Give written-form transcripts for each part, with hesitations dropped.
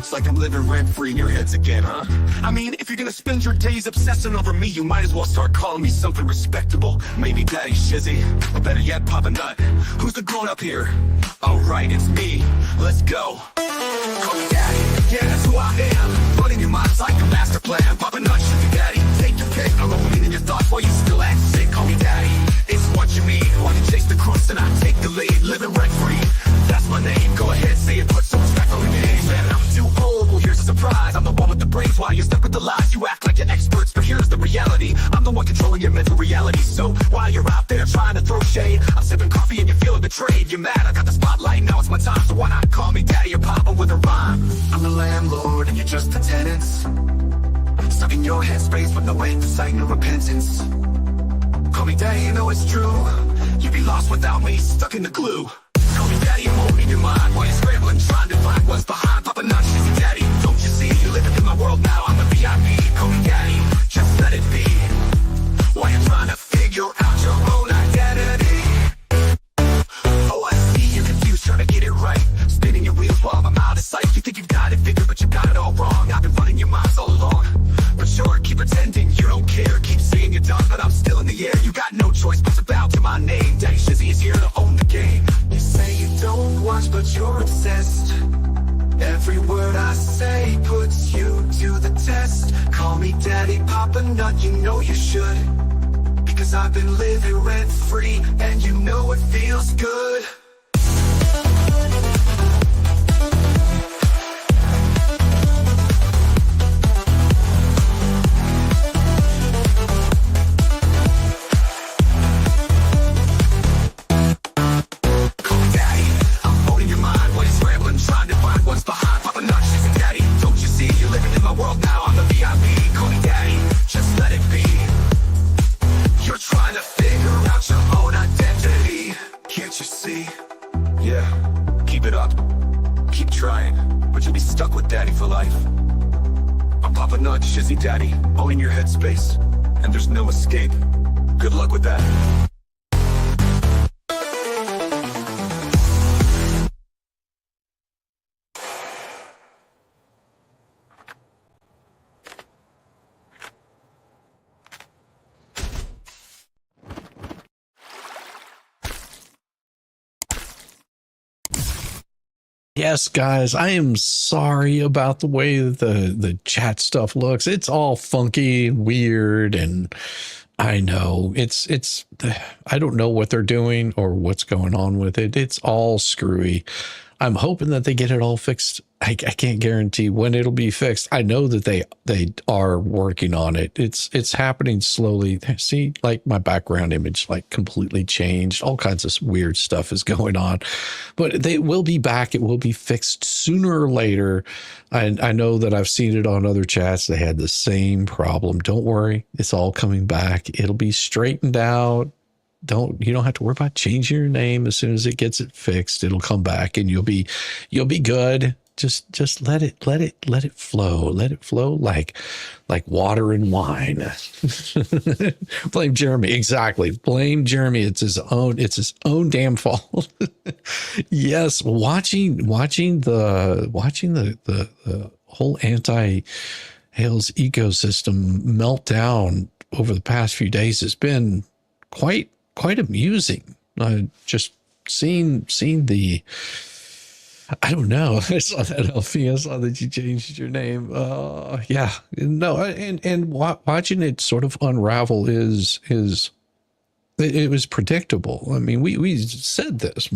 Looks like I'm living rent-free in your heads again, huh? I mean, if you're gonna spend your days obsessing over me, you might as well start calling me something respectable. Maybe Daddy Shizzy, or better yet, Papa Nut. Who's the grown-up here? Alright, it's me. Let's go. Call me Daddy, yeah, that's who I am. Running your mind's like a master plan. Papa Nut, Shizzy Daddy, take your pick. I'm overeating your thoughts while you still act sick. Call me Daddy, it's what you need. While you chase the crust and I take the lead. Living rent-free, that's my name. Go ahead, say it, put some respect on the name. Man, I'm too old, well here's a surprise. I'm the one with the brains while you're stuck with the lies. You act like you're experts, but here's the reality. I'm the one controlling your mental reality. So while you're out there trying to throw shade, I'm sipping coffee and you're feeling betrayed. You're mad, I got the spotlight, now it's my time. So why not call me Daddy or Papa with a rhyme? I'm the landlord and you're just the tenants, stuck in your headspace with no insight, no repentance. Call me Daddy, you know it's true. You'd be lost without me, stuck in the glue. Call me Daddy, I'm holding your mind while you're scrambling, trying to find what's behind. Papa Nut, Shizzy Daddy, don't you see? You're living in my world now, I'm a VIP. Call me Daddy, just let it be. While you're trying to figure out your own identity. Oh, I see you're confused, trying to get it right. Spinning your wheels while I'm out of sight. You think you've got it figured, but you got it all wrong. I've been running your minds all along. But sure, keep pretending you don't care. Keep saying you're done, but I'm still in the air. You got no choice but to bow to my name. Daddy Shizzy is here to own the game. You say you don't watch, but you're obsessed. Every word I say puts you to the test. Call me Daddy, Papa Nut, you know you should. Because I've been living rent-free, and you know it feels good. Shizzy Daddy, all in your headspace, and there's no escape. Good luck with that. Yes, guys, I am sorry about the way the chat stuff looks. It's all funky and weird, and I know it's I don't know what they're doing or what's going on with it. It's all screwy. I'm hoping that they get it all fixed. I can't guarantee when it'll be fixed. I know that they are working on it. It's happening slowly. See, like my background image like completely changed. All kinds of weird stuff is going on, but they will be back. It will be fixed sooner or later. I know that I've seen it on other chats. They had the same problem. Don't worry, it's all coming back. It'll be straightened out. You don't have to worry about changing your name. As soon as it gets it fixed, it'll come back and you'll be good. Just let it flow. Let it flow like water and wine. Blame Jeremy. Exactly. Blame Jeremy. It's his own damn fault. Yes. Watching the whole anti-Hales ecosystem melt down over the past few days has been quite amusing. Just seeing the, I don't know. I saw that, Elfie. I saw that you changed your name. Yeah, no, and watching it sort of unravel is it was predictable. I mean, we said this,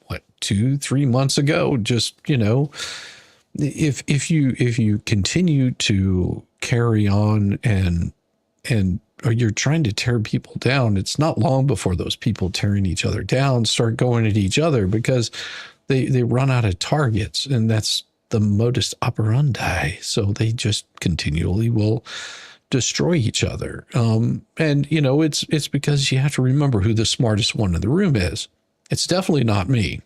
what, 2-3 months ago, just, you know, if you continue to carry on and or you're trying to tear people down, it's not long before those people tearing each other down start going at each other because they run out of targets, and that's the modus operandi. So they just continually will destroy each other. And you know, it's because you have to remember who the smartest one in the room is. It's definitely not me.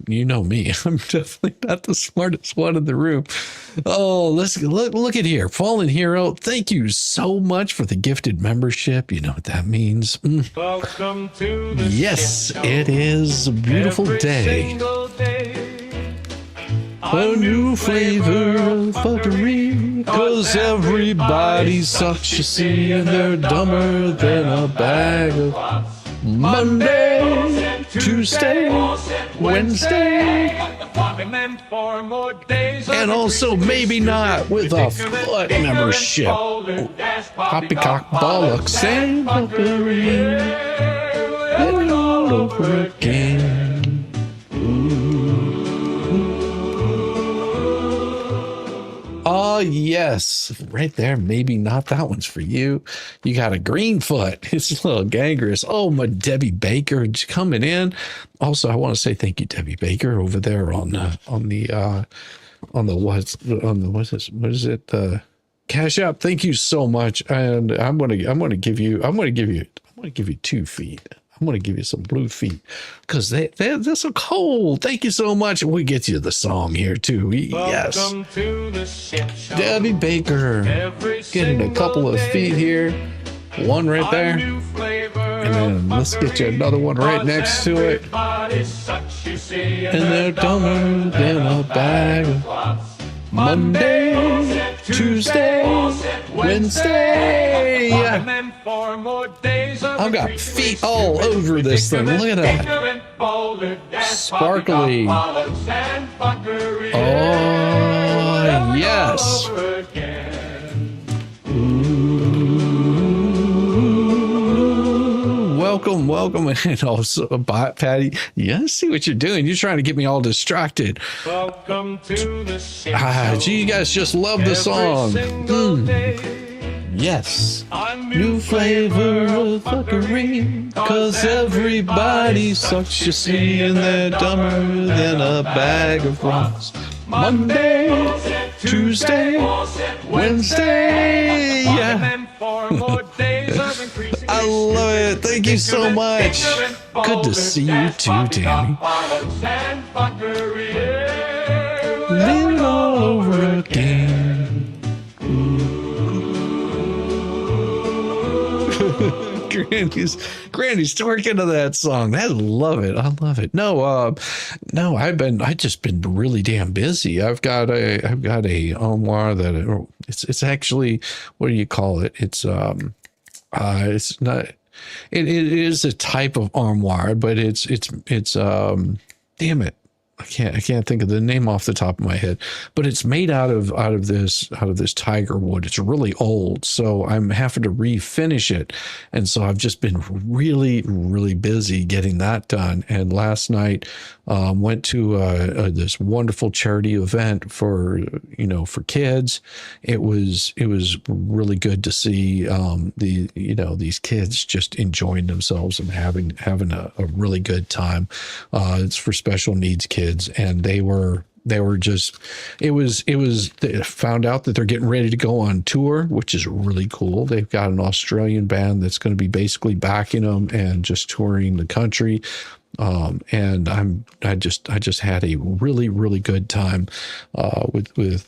You know me. I'm definitely not the smartest one in the room. Oh, let's look at here. Fallen Hero, thank you so much for the gifted membership. You know what that means. Welcome to the yes, it is a beautiful day. Day. A new flavor of fuckery, 'cause everybody sucks, you see, and they're dumber than a bag of Monday, Tuesday, Wednesday, and also maybe not with a foot membership. Poppycock, bollocks, and fuckery, and all over again. Oh, yes. Right there. Maybe not. That one's for you. You got a green foot. It's a little gangrenous. Oh, my Debbie Baker coming in. Also, I want to say thank you, Debbie Baker, over there on the Cash App. Thank you so much. And I'm gonna give you 2 feet. I'm going to give you some blue feet because they're so cold. Thank you so much. We get you the song here too. Yes. Welcome to the shit show. Debbie Baker getting a couple of feet here. One right there. And then let's get you another one right next to it. And they're dumber than a bag of Monday, Tuesday, Wednesday. I've got feet all over this thing. Look at that. Sparkly. Oh, yes. Ooh, welcome. And also, Patty, yeah, I see what you're doing. You're trying to get me all distracted. Welcome to the shit show. Gee, you guys just love the song. Yes. New flavor of fuckery, 'cause everybody sucks, you see, and they're dumber than a bag of rocks. Monday, Tuesday, Wednesday. Yeah. I love it. Thank you so much. Good to see you too, Tammy. Live it all over again. Granny's twerking to that song. I love it. No, I've just been really damn busy. I've got a armoire that it's actually, what do you call it? It's not. It is a type of armoire, but it's damn it. I can't think of the name off the top of my head, but it's made out of this tiger wood. It's really old, so I'm having to refinish it, and so I've just been really, really busy getting that done. And last night, went to this wonderful charity event for kids. It was really good to see these kids just enjoying themselves and having a really good time. It's for special needs kids. And they were just, they found out that they're getting ready to go on tour, which is really cool. They've got an Australian band that's going to be basically backing them and just touring the country. And I just had a really, really good time, with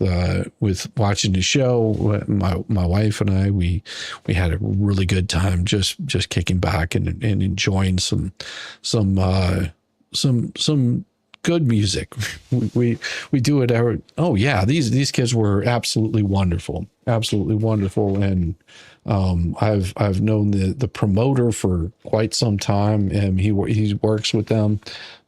watching the show. My wife and I, we had a really good time just kicking back and enjoying some good music. We do it every. Oh yeah, these kids were absolutely wonderful, and I've known the promoter for quite some time, and he works with them.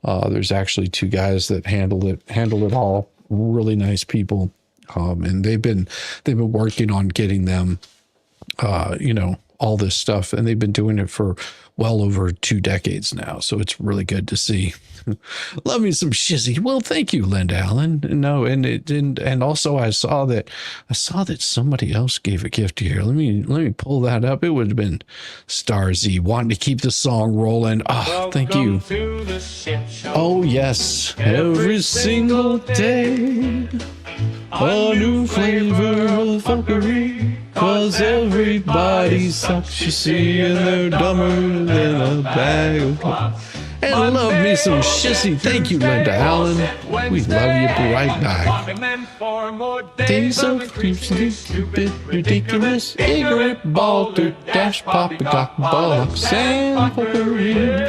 There's actually 2 guys that handle it all. Really nice people, and they've been working on getting them, all this stuff, and they've been doing it for well over 2 decades now. So it's really good to see. Love me some shizzy. Well, thank you, Linda Allen. No, and also I saw that somebody else gave a gift here. Let me pull that up. It would have been Starzy wanting to keep the song rolling. Oh, thank you. Oh yes, every single day, a new flavor of fuckery. 'Cause everybody sucks, you see, and they're dumber than a bag of clout. And love me some shissy. Thank you, Linda Allen. We love you right back. Days of creepsy, stupid, ridiculous, ignorant, balder, dash, poppycock, bollocks, and fuckery.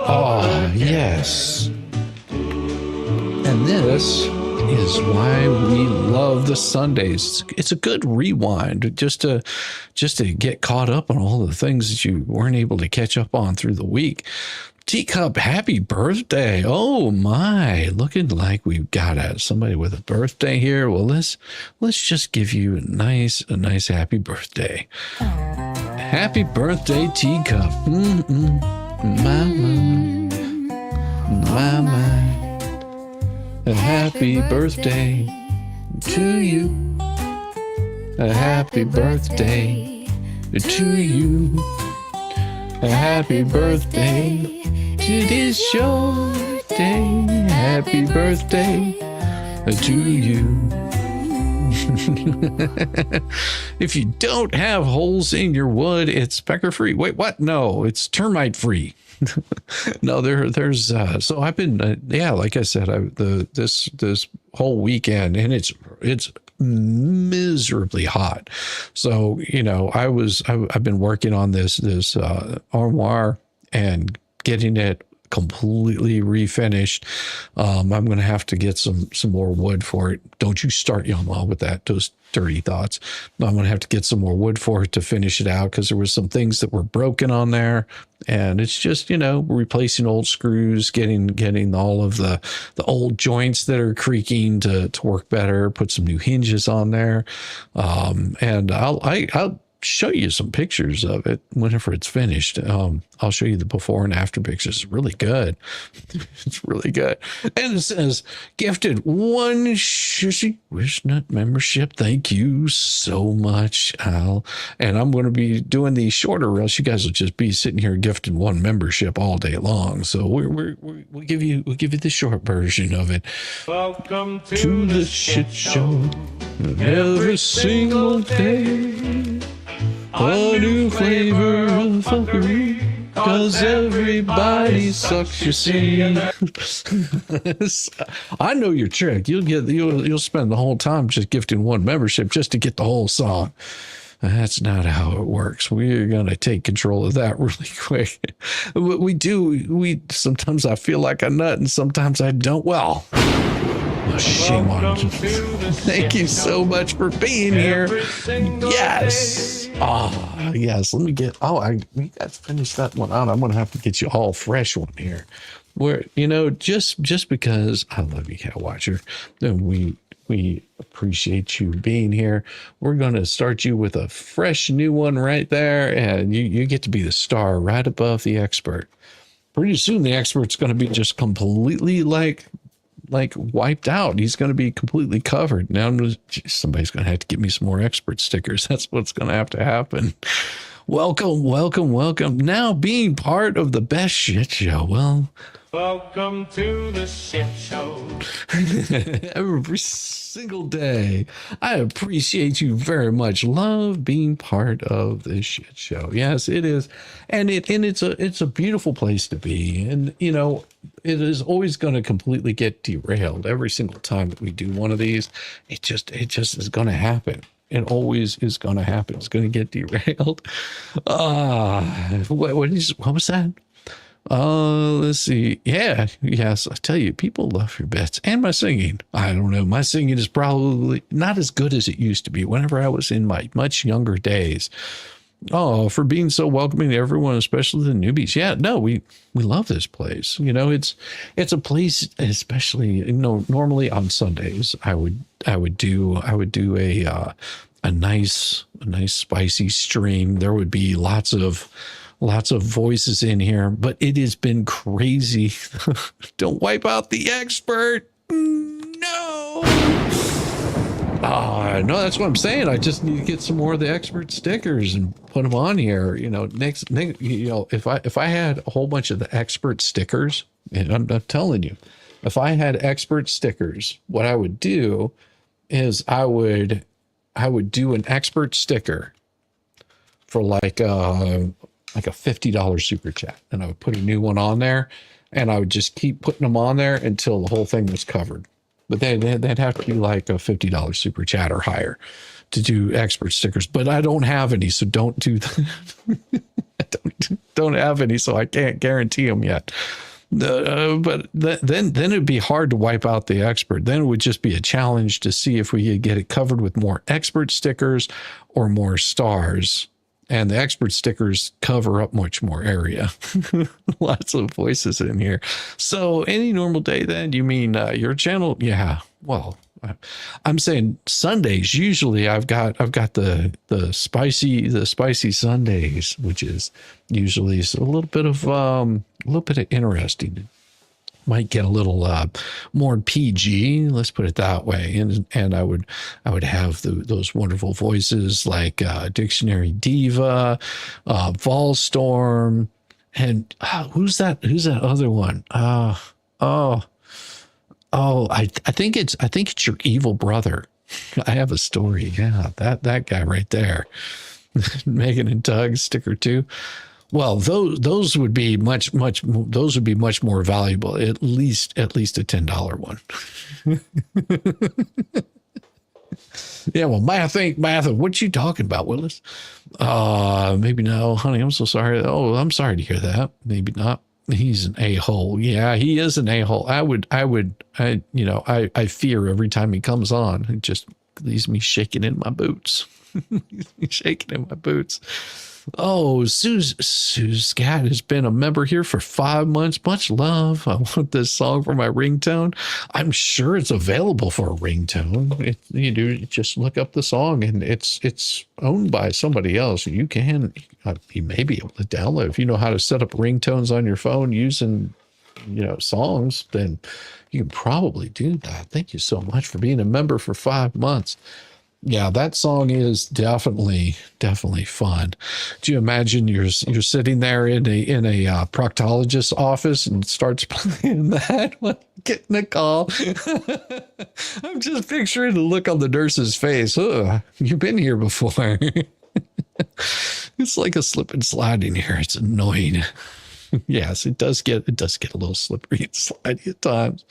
Oh, yes. And this is why we love the Sundays. It's a good rewind just to get caught up on all the things that you weren't able to catch up on through the week. Teacup, happy birthday. Oh my, looking like we've got somebody with a birthday here. Well, let's just give you a nice happy birthday. Happy birthday, Teacup. My. A happy birthday to you. A happy birthday to you. A happy birthday. It is your day. Happy birthday to you. If you don't have holes in your wood, it's pecker free. Wait, what? No, it's termite free. No, there's so I've been like I said, this whole weekend, and it's miserably hot. So I've been working on this armoire and getting it completely refinished. I'm going to have to get some more wood for it. Don't you start Yamaha with those dirty thoughts. I'm going to have to get some more wood for it to finish it out, because there was some things that were broken on there, and it's just, replacing old screws, getting all of the old joints that are creaking to work better, put some new hinges on there. And I'll show you some pictures of it whenever it's finished. I'll show you the before and after pictures. It's really good. It's really good. And it says, gifted one Shushy Wishnut membership. Thank you so much, Al. And I'm going to be doing these shorter, or else you guys will just be sitting here gifting one membership all day long. So we'll give you the short version of it. Welcome to the shit show. Every single day. A new flavor of fuckery, 'cause everybody sucks, you see. I know your trick. You'll spend the whole time just gifting one membership just to get the whole song. That's not how it works. We're going to take control of that really quick. We sometimes I feel like a nut and sometimes I don't. Well, shame on you. Thank you so much for being here. Yes. Yes. Let me get, we got to finish that one out. I'm going to have to get you all fresh one here. Where, just because I love you, Cat Watcher, and we appreciate you being here. We're going to start you with a fresh new one right there. And you get to be the star right above the expert. Pretty soon the expert's going to be just completely like wiped out. He's going to be completely covered. Now somebody's going to have to get me some more expert stickers. That's what's going to have to happen. Welcome. Now being part of the best shit show. Well, welcome to the shit show. Every single day. I appreciate you very much. Love being part of this shit show. Yes, it is. And it's a beautiful place to be. And it is always going to completely get derailed every single time that we do one of these. It just is going to happen. It always is going to happen. It's going to get derailed. What was that? Let's see. Yes, I tell you, people love your bits and my singing. I don't know. My singing is probably not as good as it used to be whenever I was in my much younger days. Oh, for being so welcoming to everyone, especially the newbies. Yeah, no, we love this place. It's a place, especially, normally on Sundays, I would do a nice spicy stream. There would be lots of voices in here, but it has been crazy. Don't wipe out the expert. No. No, that's what I'm saying. I just need to get some more of the expert stickers and put them on here. Next, if I had a whole bunch of the expert stickers, and I'm telling you, if I had expert stickers, what I would do is I would do an expert sticker for like a $50 super chat, and I would put a new one on there, and I would just keep putting them on there until the whole thing was covered. But they'd have to be like a $50 super chat or higher to do expert stickers. But I don't have any, so don't do that. I don't have any, so I can't guarantee them yet. Then it'd be hard to wipe out the expert. Then it would just be a challenge to see if we could get it covered with more expert stickers or more stars. And the expert stickers cover up much more area. Lots of voices in here. So any normal day then? You mean your channel? Yeah. Well, I'm saying Sundays. Usually I've got the spicy Sundays, which is usually a little bit of interesting. Might get a little more PG, let's put it that way, and I would have those wonderful voices like Dictionary Diva, Volstorm, and who's that other one? I think it's your evil brother. I have a story. Yeah, that guy right there, Megan and Doug sticker 2. Well, those would be much more valuable. At least a $10 one. Yeah, well, Matha, what you talking about, Willis? Maybe no, honey. I'm so sorry. Oh, I'm sorry to hear that. Maybe not. He's an a-hole. Yeah, he is an a-hole. I fear every time he comes on. It just leaves me shaking in my boots. Shaking in my boots. Oh, Sue's Cat has been a member here for 5 months. Much love. I want this song for my ringtone. I'm sure it's available for a ringtone. You just look up the song, and it's owned by somebody else. You may be able to download. If you know how to set up ringtones on your phone using songs, then you can probably do that. Thank you so much for being a member for 5 months. Yeah, that song is definitely fun. Do you imagine you're sitting there in a proctologist's office and starts playing that one, getting a call? I'm just picturing the look on the nurse's face. You've been here before. It's like a slip and slide in here. It's annoying. Yes, it does get a little slippery and slidey at times.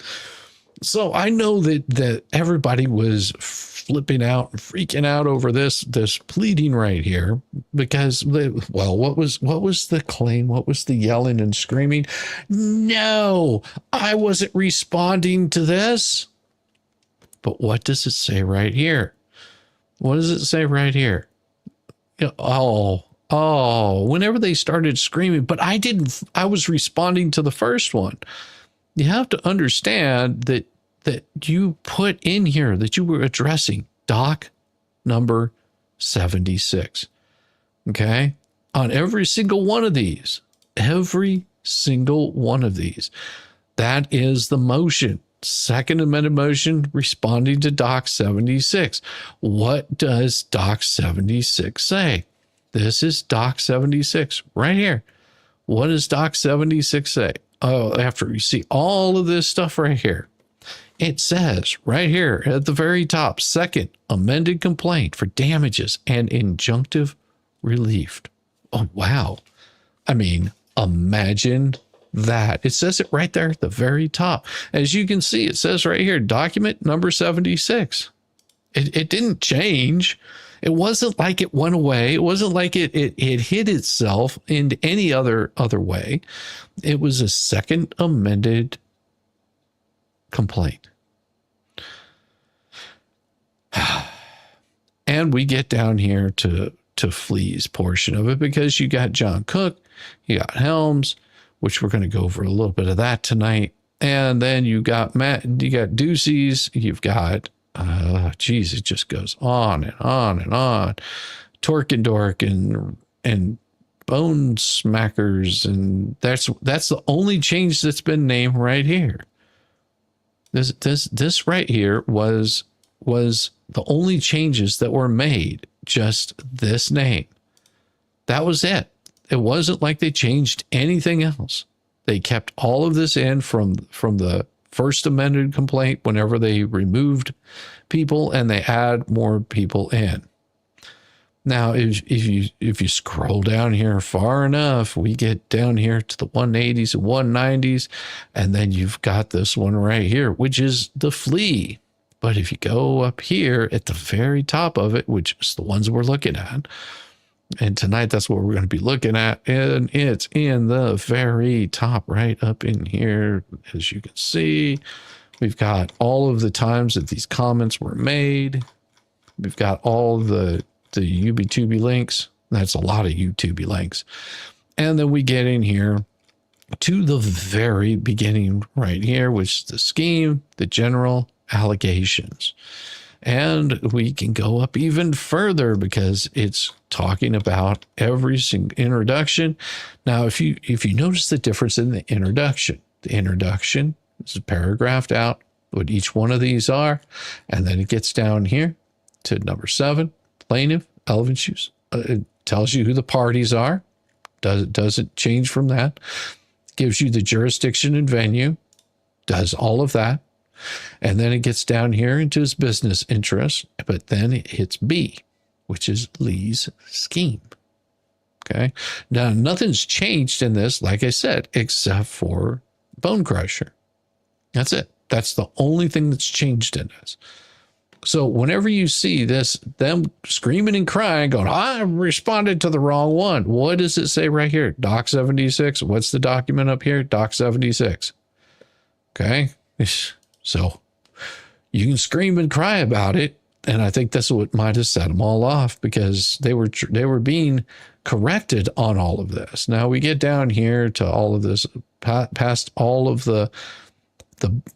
So I know that everybody was flipping out and freaking out over this pleading right here because what was the claim? What was the yelling and screaming? No, I wasn't responding to this. But what does it say right here? What does it say right here? Whenever they started screaming, but I was responding to the first one. You have to understand that you put in here that you were addressing doc number 76. Okay? On every single one of these, that is the motion. Second amended motion responding to doc 76. What does doc 76 say? This is doc 76 right here. What does doc 76 say? After you see all of this stuff right here, it says right here at the very top, second amended complaint for damages and injunctive relief. Oh, wow. I mean, imagine that. It says it right there at the very top. As you can see, it says right here, document number 76. It didn't change. It wasn't like it went away. It wasn't like it hid itself in any other way. It was a second amended complaint. And we get down here to Flea's portion of it because you got John Cook, you got Helms, which we're going to go over a little bit of that tonight. And then you got Matt, you got Ducey's, you've got it just goes on and on and on. Torque and Dork and Bone Smackers, and that's the only change that's been named right here. This right here was the only changes that were made. Just this name. That was it. It wasn't like they changed anything else. They kept all of this in from the first amended complaint whenever they removed people, and they add more people in. Now, if you scroll down here far enough, we get down here to the 180s and 190s, and then you've got this one right here, which is the Flea. But if you go up here at the very top of it, which is the ones we're looking at, And tonight, that's what we're going to be looking at. And it's in the very top right up in here. As you can see, we've got all of the times that these comments were made. We've got all the UBTuber links. That's a lot of YouTube links. And then we get in here to the very beginning right here, which is the scheme, the general allegations. And we can go up even further because it's talking about every single introduction. Now, if you notice the difference in the introduction is paragraphed out what each one of these are. And then it gets down here to number 7, plaintiff, elephant shoes. It tells you who the parties are. Doesn't change from that. Gives you the jurisdiction and venue. Does all of that. And then it gets down here into his business interests, but then it hits B, which is Lee's scheme. Okay. Now, nothing's changed in this, like I said, except for Bone Crusher. That's it. That's the only thing that's changed in this. So whenever you see this, them screaming and crying, going, I responded to the wrong one. What does it say right here? Doc 76. What's the document up here? Doc 76. Okay. So you can scream and cry about it. And I think that's what might have set them all off, because they were being corrected on all of this. Now we get down here to all of this, past all of the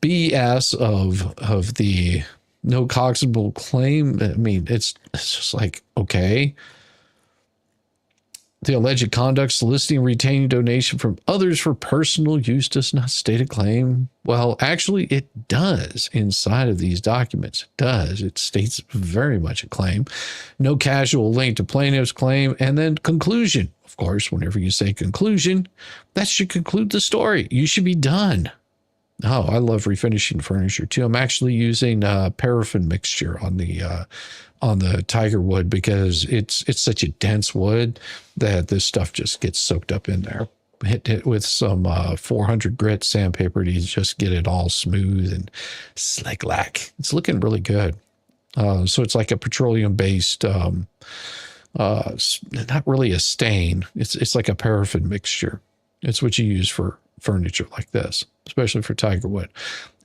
BS of the no cognizable claim. I mean, it's just like, okay. The alleged conduct, soliciting, retaining donation from others for personal use does not state a claim. Well, actually, it does inside of these documents. It does. It states very much a claim. No casual link to plaintiff's claim. And then conclusion. Of course, whenever you say conclusion, that should conclude the story. You should be done. Oh, I love refinishing furniture too. I'm actually using paraffin mixture on the tiger wood because it's such a dense wood that this stuff just gets soaked up in there. Hit it with some 400 grit sandpaper to just get it all smooth and slick-like. It's looking really good. So it's like a petroleum-based, not really a stain. It's like a paraffin mixture. It's what you use for furniture like this, especially for tiger wood.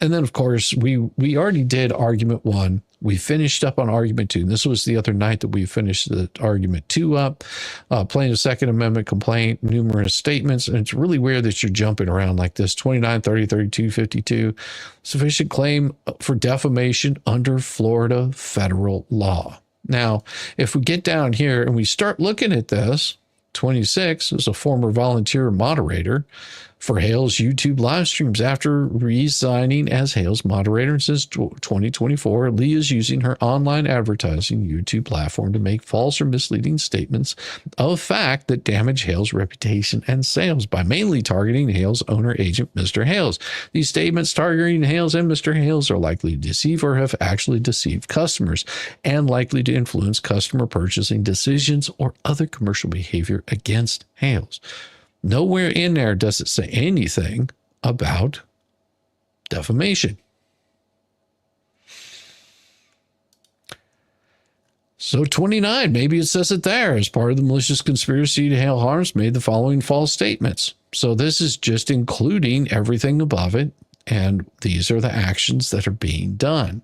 And then, of course, we already did argument 1. We finished up on argument 2. And this was the other night that we finished the argument 2 up. Plaintiff's Second Amendment complaint, numerous statements. And it's really weird that you're jumping around like this. 29, 30, 32, 52. Sufficient claim for defamation under Florida federal law. Now, if we get down here and we start looking at this, 26 is a former volunteer moderator for Hale's YouTube live streams. After resigning as Hale's moderator since 2024, Lee is using her online advertising YouTube platform to make false or misleading statements of fact that damage Hale's reputation and sales by mainly targeting Hale's owner agent, Mr. Hales. These statements targeting Hales and Mr. Hales are likely to deceive or have actually deceived customers and likely to influence customer purchasing decisions or other commercial behavior against Hales. Nowhere in there does it say anything about defamation. So 29, maybe it says it there. As part of the malicious conspiracy to Hale Harms made the following false statements. So this is just including everything above it. And these are the actions that are being done.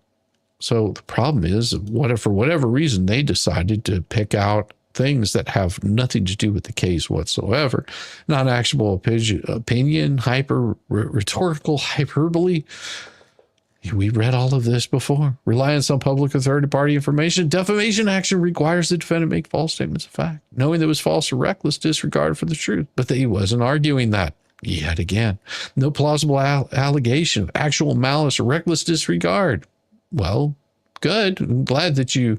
So the problem is, what if for whatever reason they decided to pick out things that have nothing to do with the case whatsoever. Non-actionable opinion, rhetorical hyperbole. We read all of this before. Reliance on public or third-party information. Defamation action requires the defendant make false statements of fact, knowing that it was false or reckless disregard for the truth. But he wasn't arguing that yet again. No plausible allegation of actual malice or reckless disregard. Well, good. I'm glad that you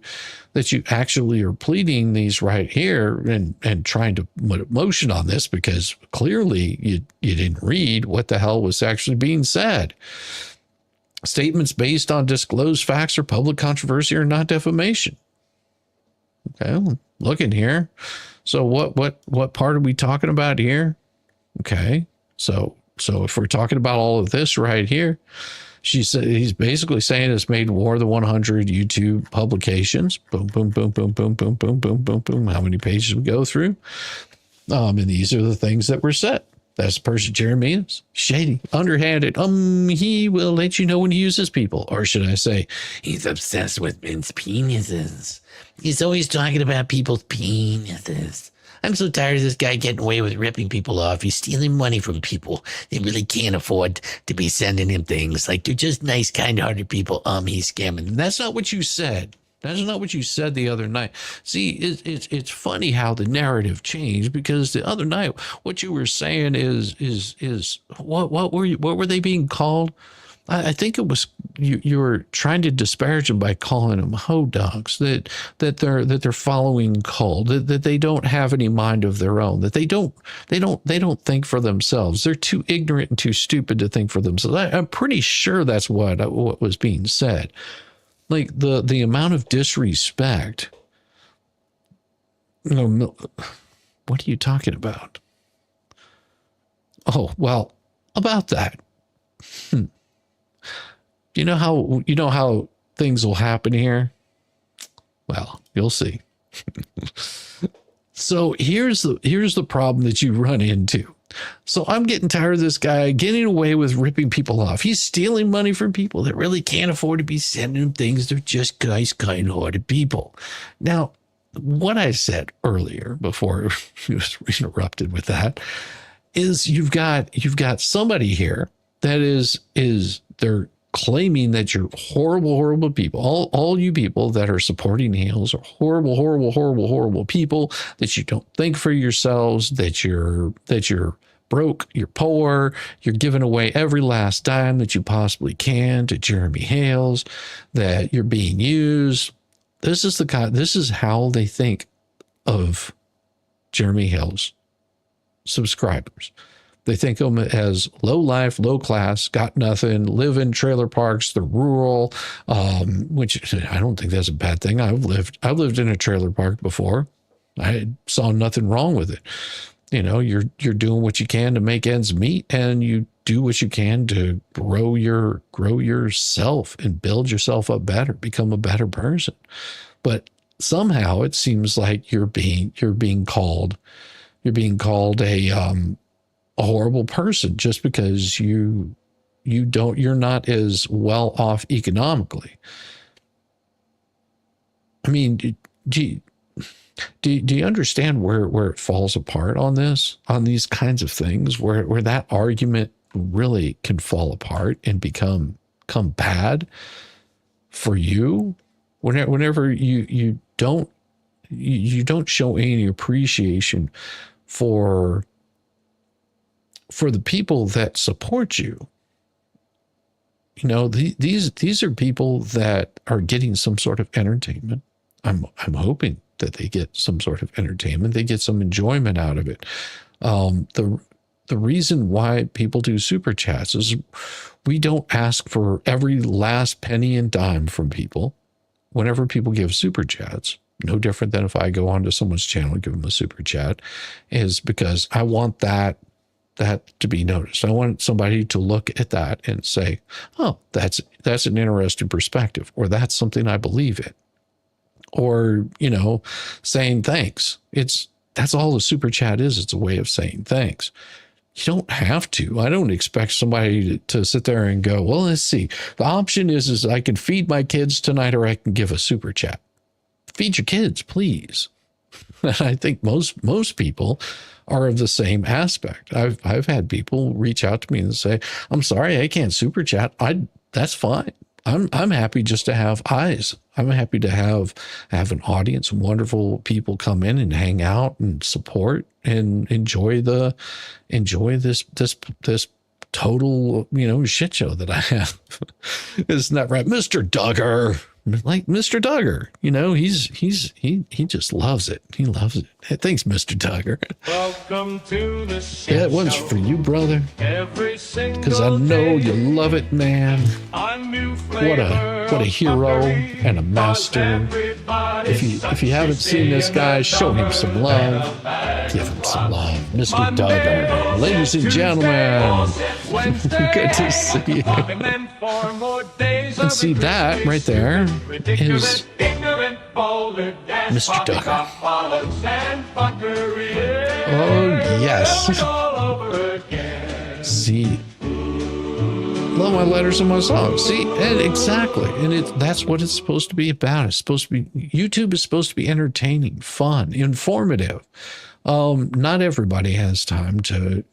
actually are pleading these right here and trying to put motion on this, because clearly you didn't read what the hell was actually being said. Statements based on disclosed facts or public controversy are not defamation. Okay, look in here. So what part are we talking about here? Okay, so if we're talking about all of this right here, She said he's basically saying it's made more than 100 YouTube publications. Boom, boom, boom, boom, boom, boom, boom, boom, boom, boom. How many pages we go through? And these are the things that were said. That's the person Jeremy is. Shady, underhanded. He will let you know when he uses people. Or should I say, he's obsessed with men's penises. He's always talking about people's penises. I'm so tired of this guy getting away with ripping people off. He's stealing money from people. They really can't afford to be sending him things. Like, they're just nice, kind-hearted people. He's scamming them. That's not what you said. That's not what you said the other night. See, it's funny how the narrative changed, because the other night what you were saying is what were they being called? I think it was you were trying to disparage them by calling them hoe dogs, that they're following cult, that they don't have any mind of their own, that they don't think for themselves. They're too ignorant and too stupid to think for themselves. I'm pretty sure that's what was being said. Like the amount of disrespect. What are you talking about? Oh, well, about that. You know how things will happen here? Well, you'll see. So here's the problem that you run into. So I'm getting tired of this guy getting away with ripping people off. He's stealing money from people that really can't afford to be sending him things. They're just nice, kind-hearted people. Now, what I said earlier before he was interrupted with that is you've got somebody here that is they're claiming that you're horrible, horrible people. All you people that are supporting Hales are horrible, horrible, horrible, horrible people, that you don't think for yourselves, that you're broke, you're poor, you're giving away every last dime that you possibly can to Jeremy Hales, that you're being used. This is how they think of Jeremy Hales subscribers. They think of them as low life, low class, got nothing, live in trailer parks, they're rural, which I don't think that's a bad thing. I've lived in a trailer park before. I saw nothing wrong with it. You know, you're doing what you can to make ends meet, and you do what you can to grow yourself and build yourself up better, become a better person. But somehow it seems like you're being called a horrible person just because you're not as well off economically. I mean, do you understand where it falls apart on these kinds of things, where that argument really can fall apart and become bad for you whenever you don't show any appreciation for the people that support you. You know, these are people that are getting some sort of entertainment. I'm hoping that they get some sort of entertainment. They get some enjoyment out of it. The reason why people do super chats is we don't ask for every last penny and dime from people. Whenever people give super chats, no different than if I go onto someone's channel and give them a super chat, is because I want that to be noticed. I want somebody to look at that and say, oh, that's an interesting perspective, or that's something I believe in. Or, you know, saying thanks. That's all a super chat is. It's a way of saying thanks. You don't have to. I don't expect somebody to sit there and go, well, let's see. The option is I can feed my kids tonight, or I can give a super chat. Feed your kids, please. And I think most people are of the same aspect. I've had people reach out to me and say, I'm sorry, I can't super chat. That's fine. I'm happy just to have eyes. I'm happy to have an audience, wonderful people come in and hang out and support and enjoy this total, you know, shit show that I have. Isn't that right, Mr. Duggar? Like Mr. Duggar, you know, he just loves it. He loves it. Hey, thanks, Mr. Duggar. Welcome to the shit That one's show. for you, brother. Every single Because I know day, you love it, man. a new What a hero and a master. If you haven't seen this guy, show him some love. Give him some love, Mr. Duggar. Ladies and gentlemen, good to see you. And see that right there is Mr. Duggar. Oh, yes. See, love my letters and my songs. See, and exactly. And that's what it's supposed to be about. It's supposed to be, YouTube is supposed to be entertaining, fun, informative. Not everybody has time to,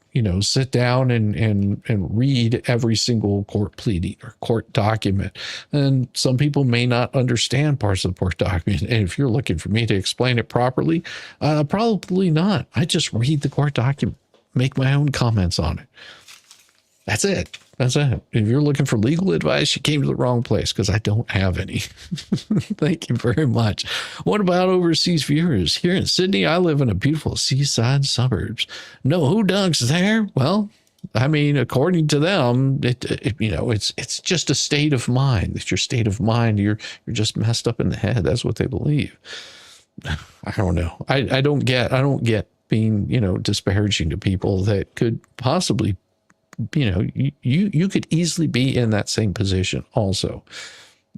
sit down and read every single court pleading or court document. And some people may not understand parts of the court document. And if you're looking for me to explain it properly, probably not. I just read the court document, make my own comments on it. That's it. That's it. If you're looking for legal advice, you came to the wrong place because I don't have any. Thank you very much. What about overseas viewers? Here in Sydney, I live in a beautiful seaside suburbs. No who dunks there? Well, I mean, according to them, it's just a state of mind. It's your state of mind. You're just messed up in the head. That's what they believe. I don't know. I don't get being, disparaging to people that could possibly, you could easily be in that same position also,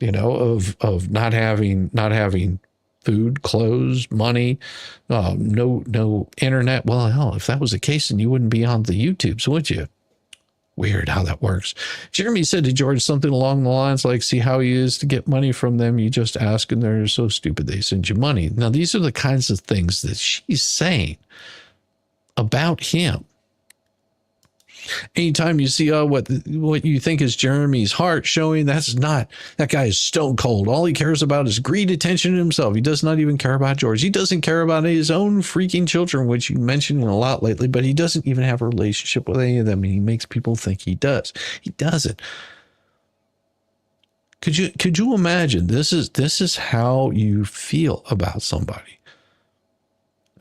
of not having food, clothes, money, no internet. Well, hell, if that was the case, then you wouldn't be on the YouTubes, would you? Weird how that works. Jeremy said to George something along the lines like, see how he is to get money from them. You just ask and they're so stupid. They send you money. Now, these are the kinds of things that she's saying about him. Anytime you see what you think is Jeremy's heart showing, that guy is stone cold. All he cares about is greed, attention to himself. He does not even care about George. He doesn't care about his own freaking children, which you mentioned a lot lately, but he doesn't even have a relationship with any of them, and he makes people think he does. He doesn't. Could you imagine? This is how you feel about somebody.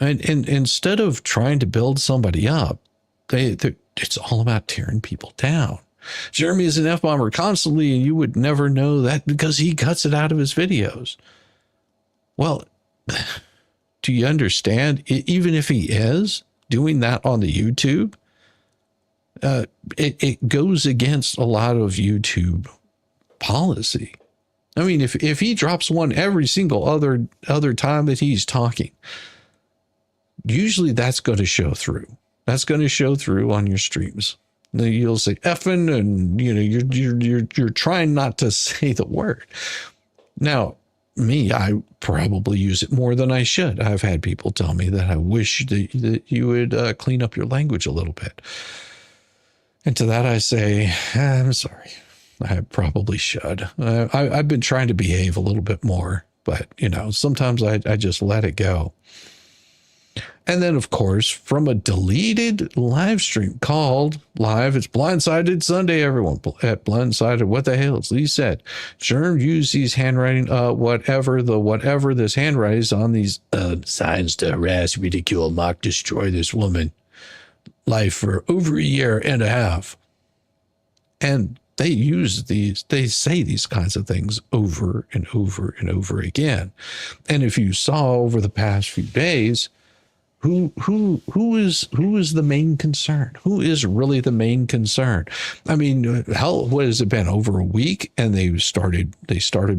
And instead of trying to build somebody up, it's all about tearing people down. Jeremy is an F-bomber constantly, and you would never know that because he cuts it out of his videos. Well, do you understand? Even if he is doing that on the YouTube, it goes against a lot of YouTube policy. I mean, if he drops one every single other time that he's talking, usually that's going to show through. That's going to show through on your streams. You'll say effing, and you're trying not to say the word. Now, I probably use it more than I should. I've had people tell me that I wish that you would clean up your language a little bit. And to that I say, I'm sorry. I probably should. I've been trying to behave a little bit more, but sometimes I just let it go. And then, of course, from a deleted live stream called live, it's Blindsided Sunday, everyone. At Blindsided, what the hell? Lee said, Germ used these handwriting, whatever this handwriting is on these signs to harass, ridicule, mock, destroy this woman life for over a year and a half. And they say these kinds of things over and over and over again. And if you saw over the past few days, who is the main concern? Who is really the main concern? I mean, hell, what has it been, over a week? And they started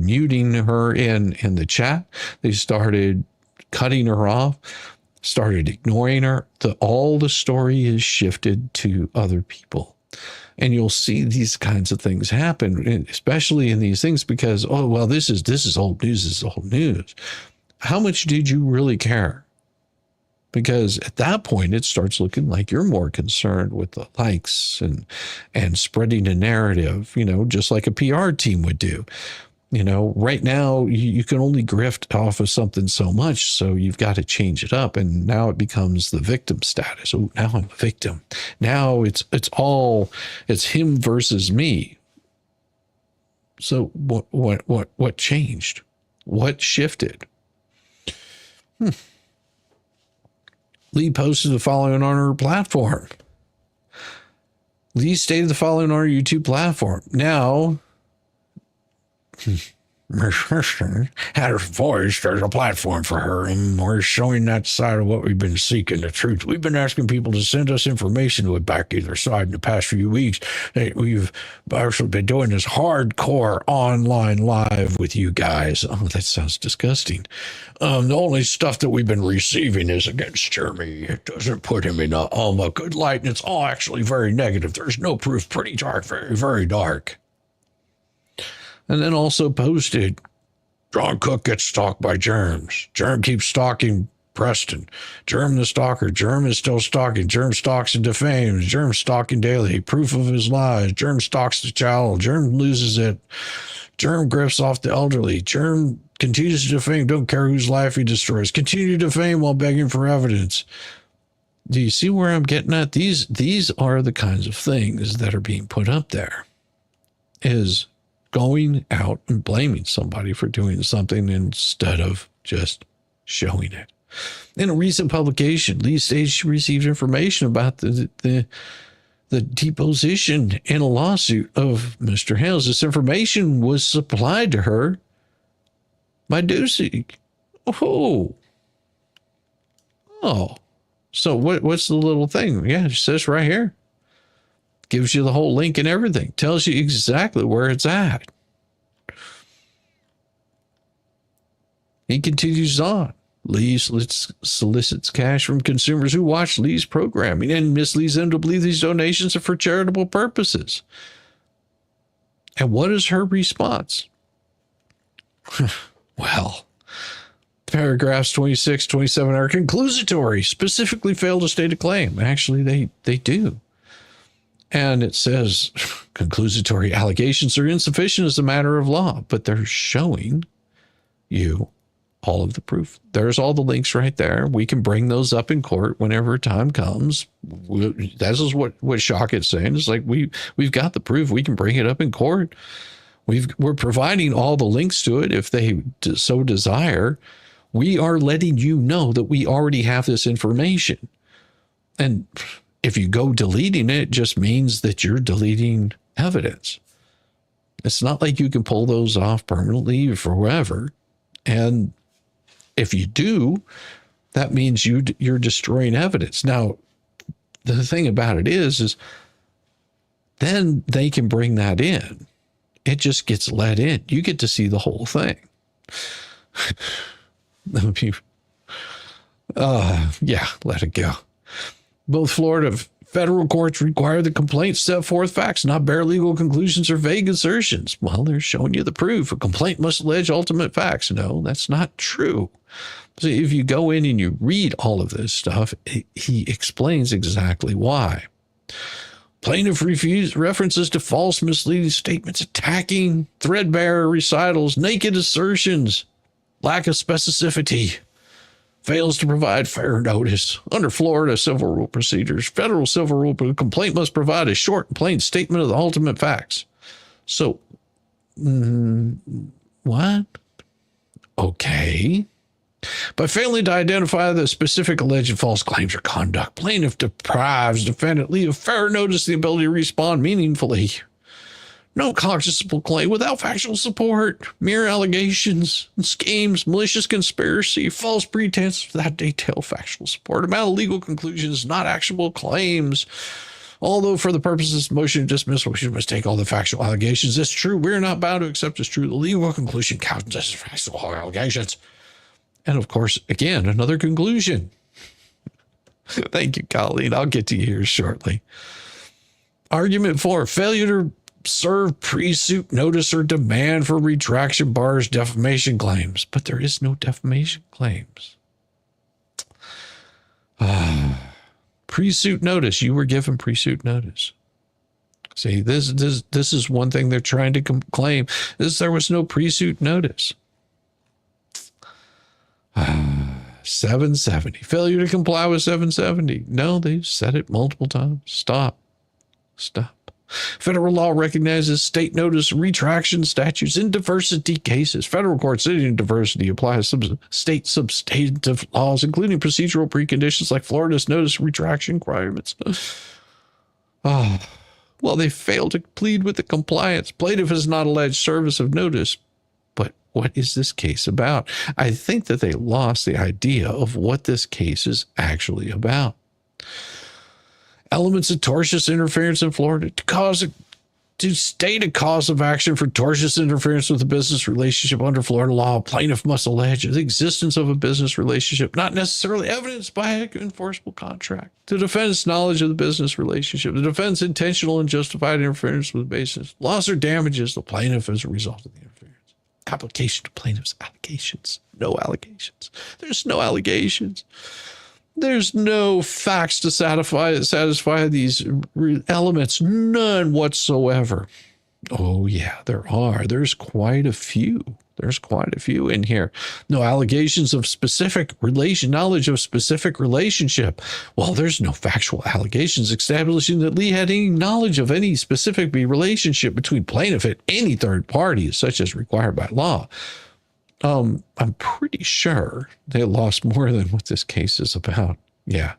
muting her in the chat. They started cutting her off, started ignoring her. All the story is shifted to other people. And you'll see these kinds of things happen, especially in these things, because, oh, well, this is old news. This is old news. How much did you really care? Because at that point, it starts looking like you're more concerned with the likes and spreading a narrative, just like a PR team would do. Right now, you can only grift off of something so much, so you've got to change it up. And now it becomes the victim status. Oh, now I'm a victim. Now it's him versus me. So what changed? What shifted? Lee posted the following on her platform. Lee stated the following on her YouTube platform. Now, Miss Houston had her voice. There's a platform for her, and we're showing that side of what we've been seeking, the truth. We've been asking people to send us information to back either side in the past few weeks. We've actually been doing this hardcore online live with you guys. Oh, that sounds disgusting. The only stuff that we've been receiving is against Jeremy. It doesn't put him in a good light, and it's all actually very negative. There's no proof. Pretty dark, very, very dark. And then also posted, John Cook gets stalked by Germs. Germ keeps stalking Preston. Germ the stalker. Germ is still stalking. Germ stalks and defames. Germ stalking daily. Proof of his lies. Germ stalks the child. Germ loses it. Germ grifts off the elderly. Germ continues to defame. Don't care whose life he destroys. Continue to defame while begging for evidence. Do you see where I'm getting at? These are the kinds of things that are being put up there. Is going out and blaming somebody for doing something instead of just showing it. In a recent publication, Lee states she received information about the deposition in a lawsuit of Mr. Hales. This information was supplied to her by Ducey. Oh. So what's the little thing? Yeah, it says right here. Gives you the whole link and everything. Tells you exactly where it's at. He continues on. Lee solicits cash from consumers who watch Lee's programming and misleads them to believe these donations are for charitable purposes. And what is her response? Well, paragraphs 26, 27 are conclusatory, specifically fail to state a claim. Actually, they do. And it says conclusatory allegations are insufficient as a matter of law, but they're showing you all of the proof. There's all the links right there. We can bring those up in court whenever time comes. This is what Shockett's saying. It's like we've got the proof. We can bring it up in court. We're providing all the links to it if they so desire. We are letting you know that we already have this information. And if you go deleting it, it just means that you're deleting evidence. It's not like you can pull those off permanently forever. And if you do, that means you're destroying evidence. Now, the thing about it is then they can bring that in. It just gets let in. You get to see the whole thing. Let it go. Both Florida federal courts require the complaint set forth facts, not bare legal conclusions or vague assertions. Well, they're showing you the proof. A complaint must allege ultimate facts. No, that's not true. So if you go in and you read all of this stuff, he explains exactly why. Plaintiff refused references to false, misleading statements, attacking, threadbare recitals, naked assertions, lack of specificity. Fails to provide fair notice. Under Florida civil rule procedures, federal civil rule, a complaint must provide a short and plain statement of the ultimate facts. So, what? Okay. By failing to identify the specific alleged false claims or conduct, plaintiff deprives defendant Lee of fair notice the ability to respond meaningfully. No cognizable claim without factual support, mere allegations and schemes, malicious conspiracy, false pretense without detailed factual support, amount of legal conclusions, not actionable claims. Although for the purposes of motion to dismiss, we should must take all the factual allegations. It's true. We're not bound to accept as true. The legal conclusion counts as factual allegations. And of course, again, another conclusion. Thank you, Colleen. I'll get to you here shortly. Argument 4, failure to serve pre-suit notice or demand for retraction bars defamation claims. But there is no defamation claims. Pre-suit notice. You were given pre-suit notice. See, this is one thing they're trying to claim, is there was no pre-suit notice. 770. Failure to comply with 770. No, they've said it multiple times. Stop. Federal law recognizes state notice retraction statutes in diversity cases. Federal courts sitting in diversity apply state substantive laws, including procedural preconditions like Florida's notice retraction requirements. Well, they failed to plead with the compliance. Plaintiff has not alleged service of notice, but What is this case about? I think that they lost the idea of what this case is actually about. Elements of tortious interference in Florida to state a cause of action for tortious interference with a business relationship under Florida law, plaintiff must allege the existence of a business relationship, not necessarily evidenced by an enforceable contract. The defendant's knowledge of the business relationship, the defendant's intentional and justified interference with the basis, loss or damages the plaintiff as a result of the interference. Application to plaintiff's allegations. No allegations. There's no allegations. There's no facts to satisfy these elements. None whatsoever. Oh, yeah, there are. There's quite a few. There's quite a few in here. No allegations of specific knowledge of specific relationship. Well, there's no factual allegations establishing that Lee had any knowledge of any specific relationship between plaintiff and any third party, such as required by law. I'm pretty sure they lost more than what this case is about. Yeah,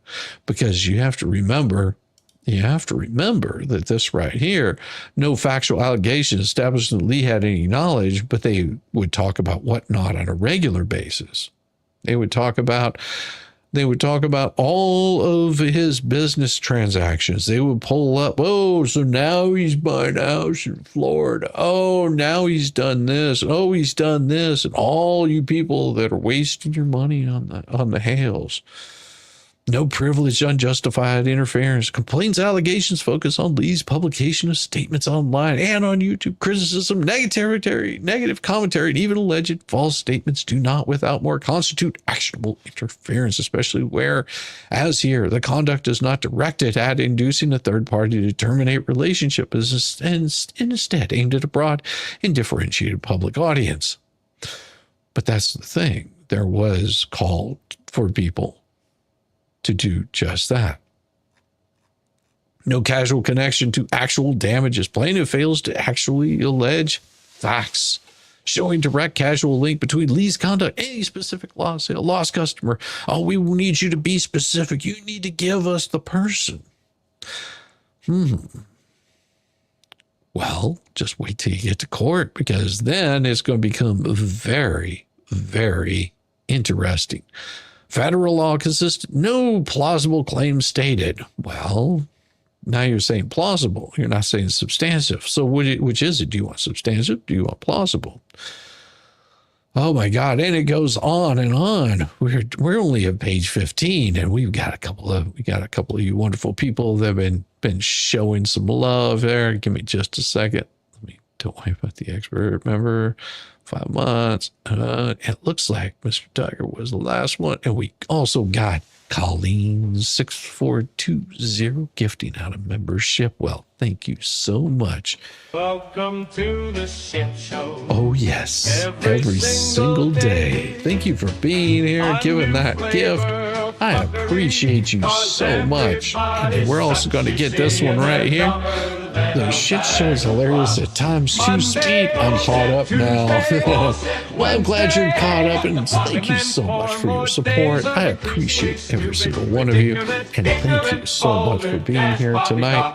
because you have to remember that this right here, no factual allegations establishing that Lee had any knowledge, but they would talk about whatnot on a regular basis. They would talk about all of his business transactions. They would pull up, oh, so now he's buying a house in Florida. Oh, now he's done this. Oh, he's done this. And all you people that are wasting your money on the Hales. No privileged, unjustified interference. Complaints, allegations focus on Lee's publication of statements online and on YouTube. Criticism, negative commentary, and even alleged false statements do not, without more, constitute actionable interference, especially where, as here, the conduct is not directed at inducing a third party to terminate relationship, and instead aimed at a broad and differentiated public audience. But that's the thing. There was called for people to do just that. No causal connection to actual damages. Plaintiff fails to actually allege facts showing direct causal link between Lee's conduct, any specific loss sale, lost customer. Oh, we need you to be specific. You need to give us the person. Well, just wait till you get to court, because then it's going to become very, very interesting. Federal law consistent, no plausible claim stated. Well, now you're saying plausible. You're not saying substantive. So which is it? Do you want substantive? Do you want plausible? Oh my God. And it goes on and on. We're only at page 15, and we've got a couple of you wonderful people that have been showing some love there. Give me just a second. Don't worry about the expert. Remember, 5 months. It looks like Mr. Tiger was the last one. And we also got Colleen 6420 gifting out a membership. Well, thank you so much. Welcome to the shit show. Oh, yes. Every single day. Thank you for being here and giving that gift. I appreciate you so much. And we're also going to get this one right here. The shit show is hilarious at times too speed. I'm caught up now. Well, I'm glad you're caught up, and thank you so much for your support. I appreciate every single one of you, and thank you so much for being here tonight.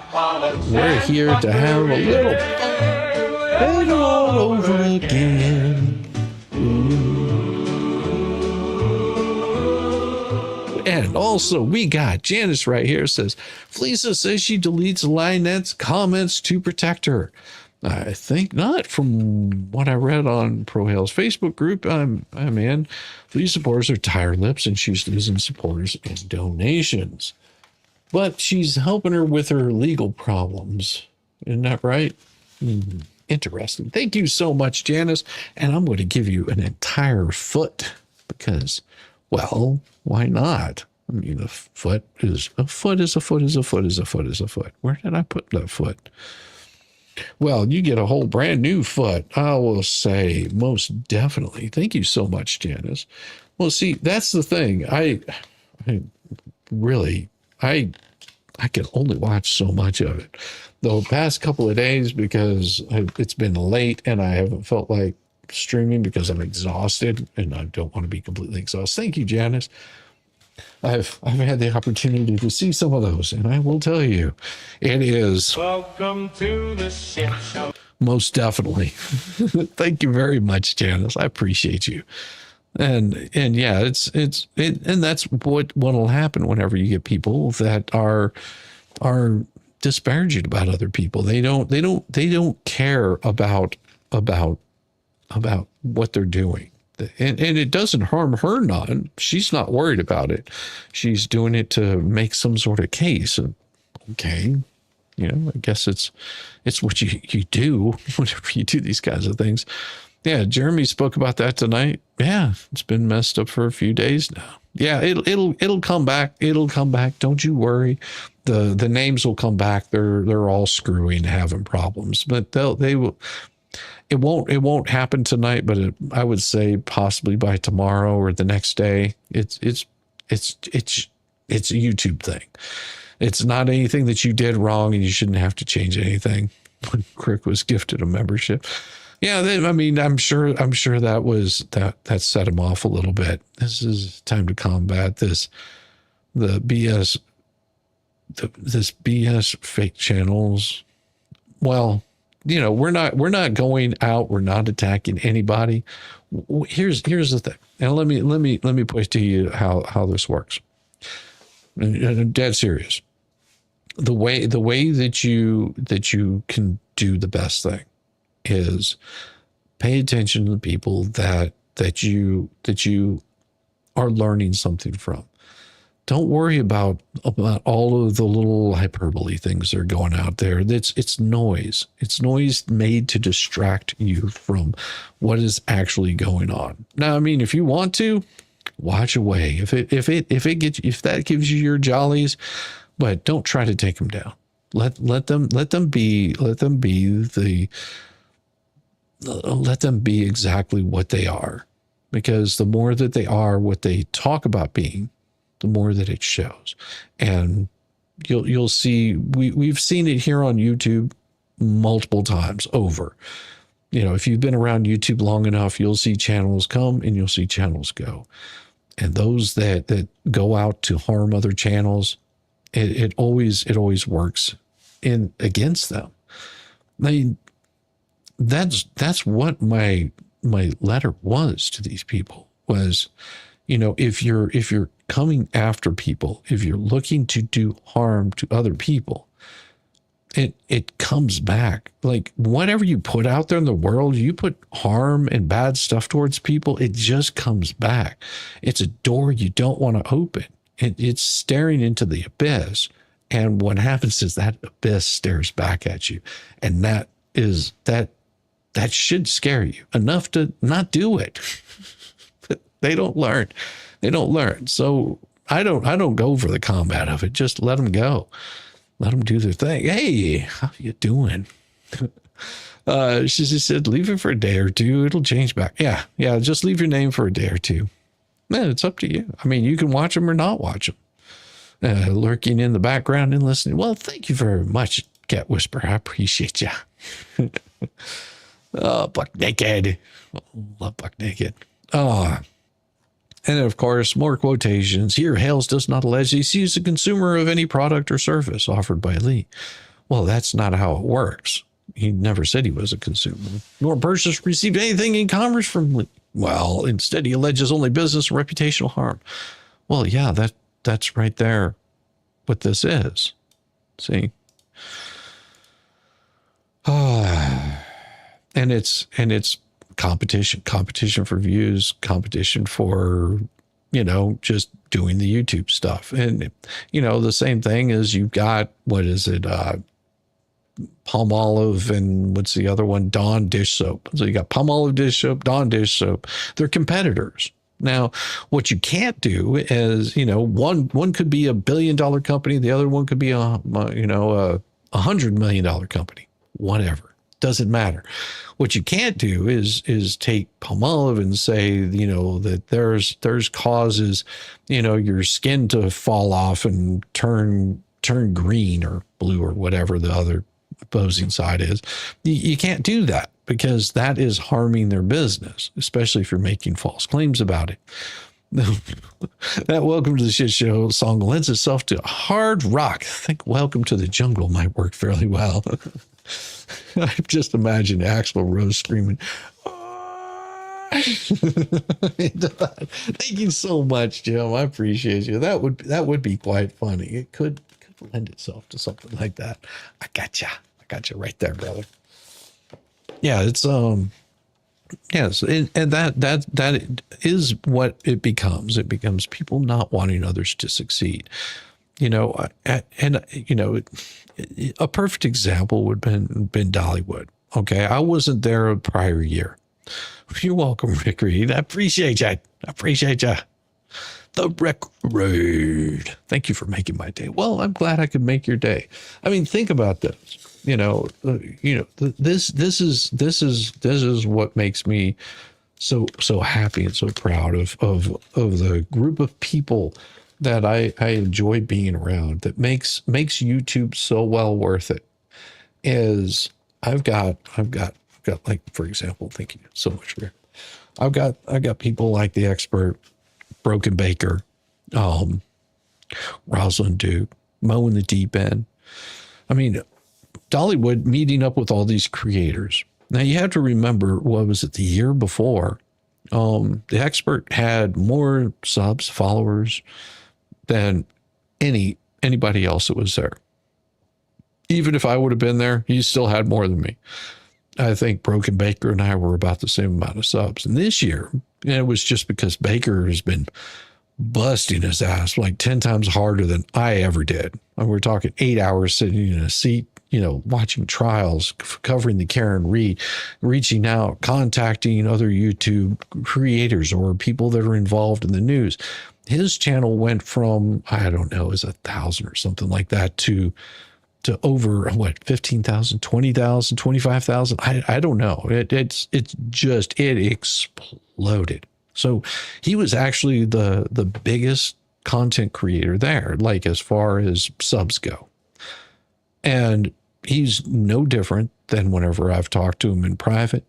We're here to have a little fun and all over again. And also, we got Janice right here says, Felisa says she deletes Lynette's comments to protect her. I think not, from what I read on ProHale's Facebook group I'm in. These supporters are tired lips, and she's losing supporters and donations. But she's helping her with her legal problems. Isn't that right? Interesting. Thank you so much, Janice. And I'm going to give you an entire foot because, well, why not? I mean, a foot is a foot is a foot is a foot is a foot is a foot. Where did I put that foot? Well, you get a whole brand new foot. I will say most definitely. Thank you so much, Janice. Well, see, that's the thing. I really can only watch so much of it. The past couple of days, because it's been late and I haven't felt like streaming because I'm exhausted and I don't want to be completely exhausted. Thank you, Janice. I've had the opportunity to see some of those, and I will tell you, it is. Welcome to the shit show. Most definitely. Thank you very much, Janice. I appreciate you. And yeah, and that's what'll happen whenever you get people that are disparaging about other people. They don't care about what they're doing. And it doesn't harm her none. She's not worried about it. She's doing it to make some sort of case. And okay, I guess it's what you do whenever you do these kinds of things. Yeah, Jeremy spoke about that tonight. Yeah, it's been messed up for a few days now. Yeah, it'll come back. It'll come back. Don't you worry. The names will come back. They're all screwing, having problems, but they will. It won't happen tonight, but I would say possibly by tomorrow or the next day. It's a YouTube thing. It's not anything that you did wrong, and you shouldn't have to change anything. When Crick was gifted a membership, yeah, I'm sure that set him off a little bit. This is time to combat this BS fake channels. Well, we're not going out. We're not attacking anybody. Here's the thing. And let me put to you how this works. And I'm dead serious. The way that you can do the best thing is pay attention to the people that you are learning something from. Don't worry about all of the little hyperbole things that are going out there. It's noise. It's noise made to distract you from what is actually going on. Now, if you want to, watch away. If that gives you your jollies, but don't try to take them down. Let them be exactly what they are, because the more that they are what they talk about being, the more that it shows. And you'll see, we've seen it here on YouTube multiple times over. If you've been around YouTube long enough, you'll see channels come and you'll see channels go. And those that go out to harm other channels, it always works in against them. That's what my letter was to these people was, if you're coming after people, if you're looking to do harm to other people, it comes back. Like whatever you put out there in the world, you put harm and bad stuff towards people, it just comes back. It's a door you don't want to open. It's staring into the abyss. And what happens is that abyss stares back at you. And that should scare you enough to not do it. But they don't learn. So I don't go for the combat of it. Just let them go. Let them do their thing. Hey, how you doing? She just said, leave it for a day or two. It'll change back. Yeah. Just leave your name for a day or two. Man, it's up to you. You can watch them or not watch them. Lurking in the background and listening. Well, thank you very much, Cat Whisperer. I appreciate you. Oh, Buck Naked. Love Buck Naked. Oh. And of course, more quotations. Here, Hales does not allege he is a consumer of any product or service offered by Lee. Well, that's not how it works. He never said he was a consumer, nor purchased, received anything in commerce from Lee. Well, instead, he alleges only business and reputational harm. Well, yeah, that's right there what this is. See? And it's competition for views, competition for, just doing the YouTube stuff. And, the same thing is you've got, Palmolive and what's the other one? Dawn dish soap. So you got Palmolive dish soap, Dawn dish soap. They're competitors. Now, what you can't do is, one could be $1 billion company. The other one could be a $100 million company, whatever. Doesn't matter. What you can't do is take Palmolive and say, that there's causes, your skin to fall off and turn green or blue or whatever the other opposing side is. You can't do that because that is harming their business, especially if you're making false claims about it. That Welcome to the Shit Show song lends itself to hard rock. I think Welcome to the Jungle might work fairly well. I just imagine Axl Rose screaming. Thank you so much, Jim. I appreciate you. That would be quite funny. It could lend itself to something like that. I gotcha right there, brother. Yeah, it's yes, and that is what it becomes. It becomes people not wanting others to succeed. You know, and you know, a perfect example would have been Dollywood. Okay, I wasn't there a prior year. You're welcome, Rick Reed. I appreciate you. I appreciate you. The Rick Reed. Thank you for making my day. Well, I'm glad I could make your day. I mean, think about this. This is what makes me so happy and so proud of the group of people that I enjoy being around. That makes YouTube so well worth it. Is I've got like, for example, thank you so much, Rick. I got people like the expert, Broken Baker, Rosalind Duke, Mo in the Deep End. I mean, Dollywood meeting up with all these creators. Now you have to remember, what was it, the year before? The expert had more subs, followers than anybody else that was there. Even if I would have been there, he still had more than me. I think Broken Baker and I were about the same amount of subs. And this year, it was just because Baker has been busting his ass like 10 times harder than I ever did. And we're talking 8 hours sitting in a seat, watching trials, covering the Karen Reed, reaching out, contacting other YouTube creators or people that are involved in the news. His channel went from, I don't know, is 1,000 or something like that to over 15,000, 20,000, 25,000. I don't know. It exploded. So he was actually the biggest content creator there, like as far as subs go. And he's no different than whenever I've talked to him in private,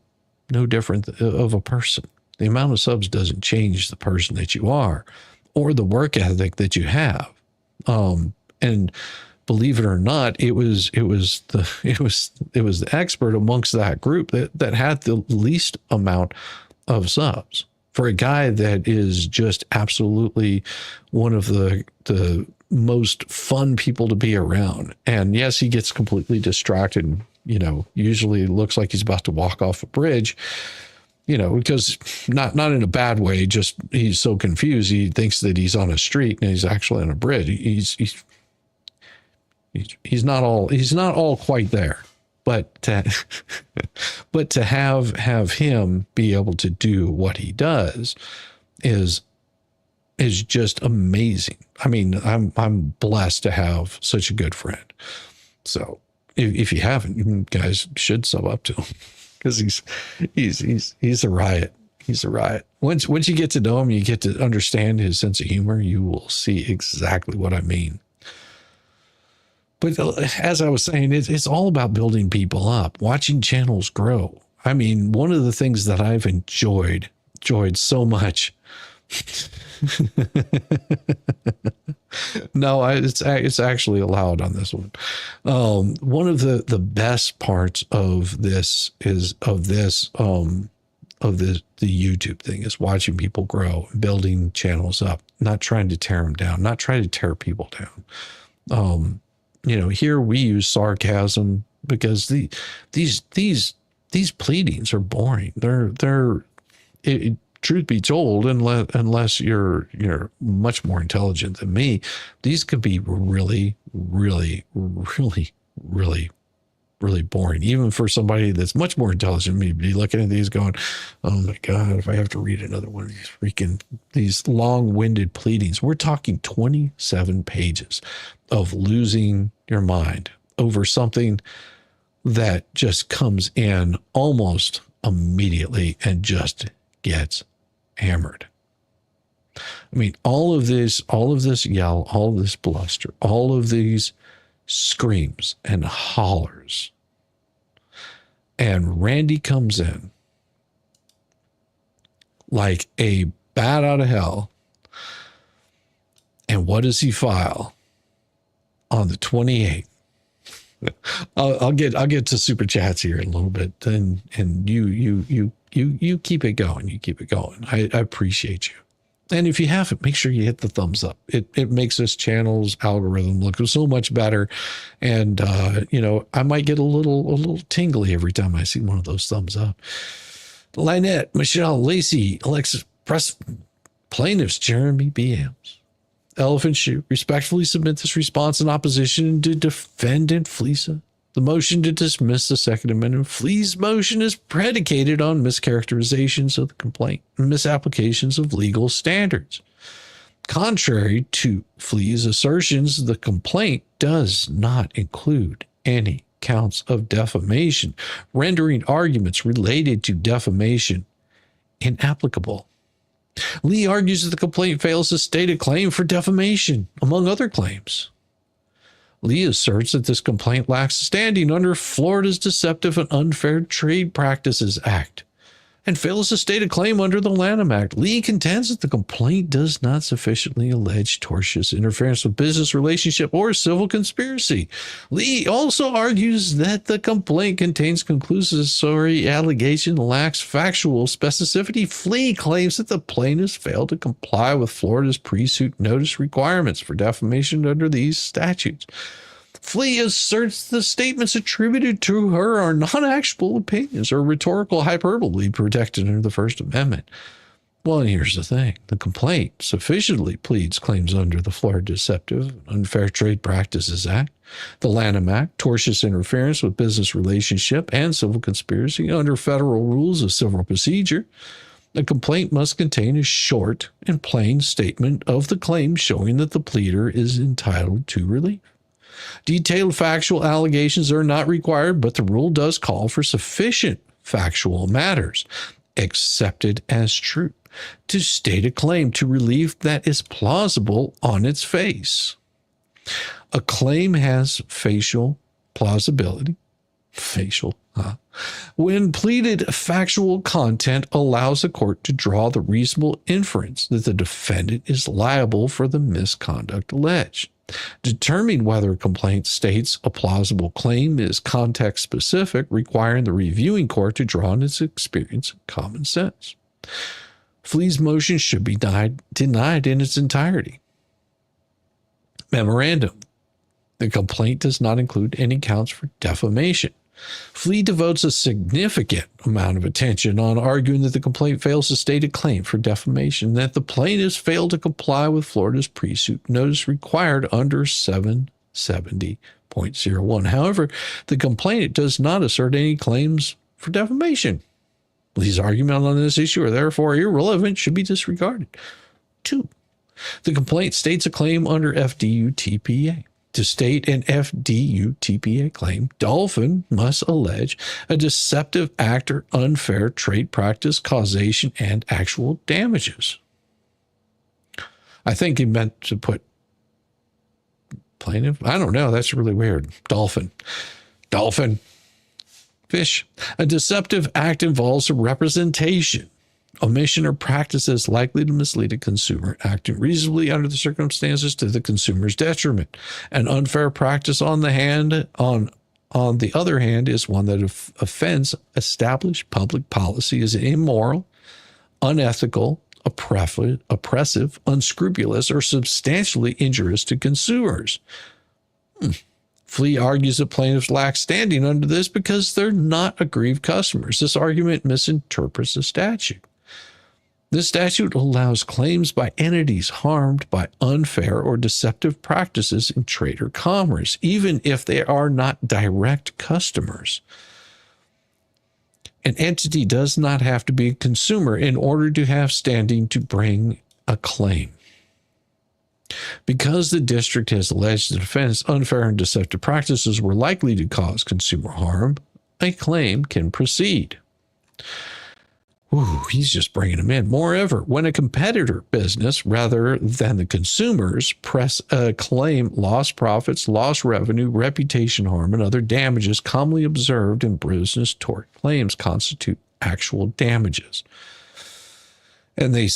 no different of a person. The amount of subs doesn't change the person that you are or the work ethic that you have. And believe it or not, it was the expert amongst that group that had the least amount of subs. For a guy that is just absolutely one of the most fun people to be around. And yes, he gets completely distracted, usually looks like he's about to walk off a bridge, because not in a bad way, just he's so confused. He thinks that he's on a street and he's actually on a bridge. He's not all quite there, but to have him be able to do what he does is just amazing. I mean, I'm blessed to have such a good friend. So if you haven't, you guys should sub up to him because he's a riot. He's a riot. Once you get to know him, you get to understand his sense of humor. You will see exactly what I mean. But as I was saying, it's all about building people up, watching channels grow. I mean, one of the things that I've enjoyed so much. No, it's actually allowed on this one. One of the best parts of this the YouTube thing is watching people grow, building channels up, not trying to tear them down, not trying to tear people down. Here we use sarcasm because these pleadings are boring. Truth be told, unless you're much more intelligent than me, these could be really, really, really, really, really boring. Even for somebody that's much more intelligent than me, be looking at these going, "Oh my God, if I have to read another one of these long-winded pleadings." We're talking 27 pages of losing your mind over something that just comes in almost immediately and just gets hammered. I mean, all of this yell, all of this bluster, all of these screams and hollers. And Randy comes in like a bat out of hell. And what does he file on the 28th I'll get to super chats here in a little bit, and you keep it going. You keep it going. I appreciate you. And if you haven't, make sure you hit the thumbs up. It makes this channel's algorithm look so much better. And I might get a little tingly every time I see one of those thumbs up. Lynette, Michelle, Lacey, Alexis, Press, plaintiffs, Jeremy B. Hams. Elephant Shoe respectfully submit this response in opposition to defendant Fleesa. The motion to dismiss the Second Amendment. Flea's motion is predicated on mischaracterizations of the complaint and misapplications of legal standards. Contrary to Flea's assertions, the complaint does not include any counts of defamation, rendering arguments related to defamation inapplicable. Lee argues that the complaint fails to state a claim for defamation, among other claims. Lee asserts that this complaint lacks standing under Florida's Deceptive and Unfair Trade Practices Act and fails to state a claim under the Lanham Act. Lee contends that the complaint does not sufficiently allege tortious interference with business relationship or civil conspiracy. Lee also argues that the complaint contains conclusory allegation lacks factual specificity. Lee claims that the plaintiffs failed to comply with Florida's pre-suit notice requirements for defamation under these statutes. Flee asserts the statements attributed to her are non-actual opinions or rhetorical hyperbole protected under the First Amendment. Well, and here's the thing. The complaint sufficiently pleads claims under the Florida Deceptive and Unfair Trade Practices Act, the Lanham Act, tortious interference with business relationship, and civil conspiracy under federal rules of civil procedure. The complaint must contain a short and plain statement of the claim showing that the pleader is entitled to relief. Detailed factual allegations are not required, but the rule does call for sufficient factual matters accepted as true to state a claim to relief that is plausible on its face. A claim has facial plausibility. When pleaded factual content allows the court to draw the reasonable inference that the defendant is liable for the misconduct alleged. Determining whether a complaint states a plausible claim is context specific, requiring the reviewing court to draw on its experience and common sense. Flea's motion should be denied in its entirety. Memorandum. The complaint does not include any counts for defamation. Flee devotes a significant amount of attention on arguing that the complaint fails to state a claim for defamation, that the plaintiffs failed to comply with Florida's pre-suit notice required under 770.01. However, the complaint does not assert any claims for defamation. Lee's arguments on this issue are therefore irrelevant, should be disregarded. 2. The complaint states a claim under FDUTPA. To state an FDUTPA claim, Dolphin must allege a deceptive act or unfair trade practice, causation, and actual damages. I think he meant to put plaintiff. I don't know. That's really weird. Dolphin. Fish. A deceptive act involves a representation, omission, or practices likely to mislead a consumer, acting reasonably under the circumstances to the consumer's detriment. An unfair practice on the other hand, is one that offends established public policy, is immoral, unethical, oppressive, unscrupulous, or substantially injurious to consumers. Flee argues that plaintiffs lack standing under this because they're not aggrieved customers. This argument misinterprets the statute. This statute allows claims by entities harmed by unfair or deceptive practices in trade or commerce, even if they are not direct customers. An entity does not have to be a consumer in order to have standing to bring a claim. Because the district has alleged the defendant's unfair and deceptive practices were likely to cause consumer harm, a claim can proceed. Ooh, he's just bringing them in. Moreover, when a competitor business, rather than the consumers, press a claim, lost profits, lost revenue, reputation harm, and other damages commonly observed in business tort claims constitute actual damages. And they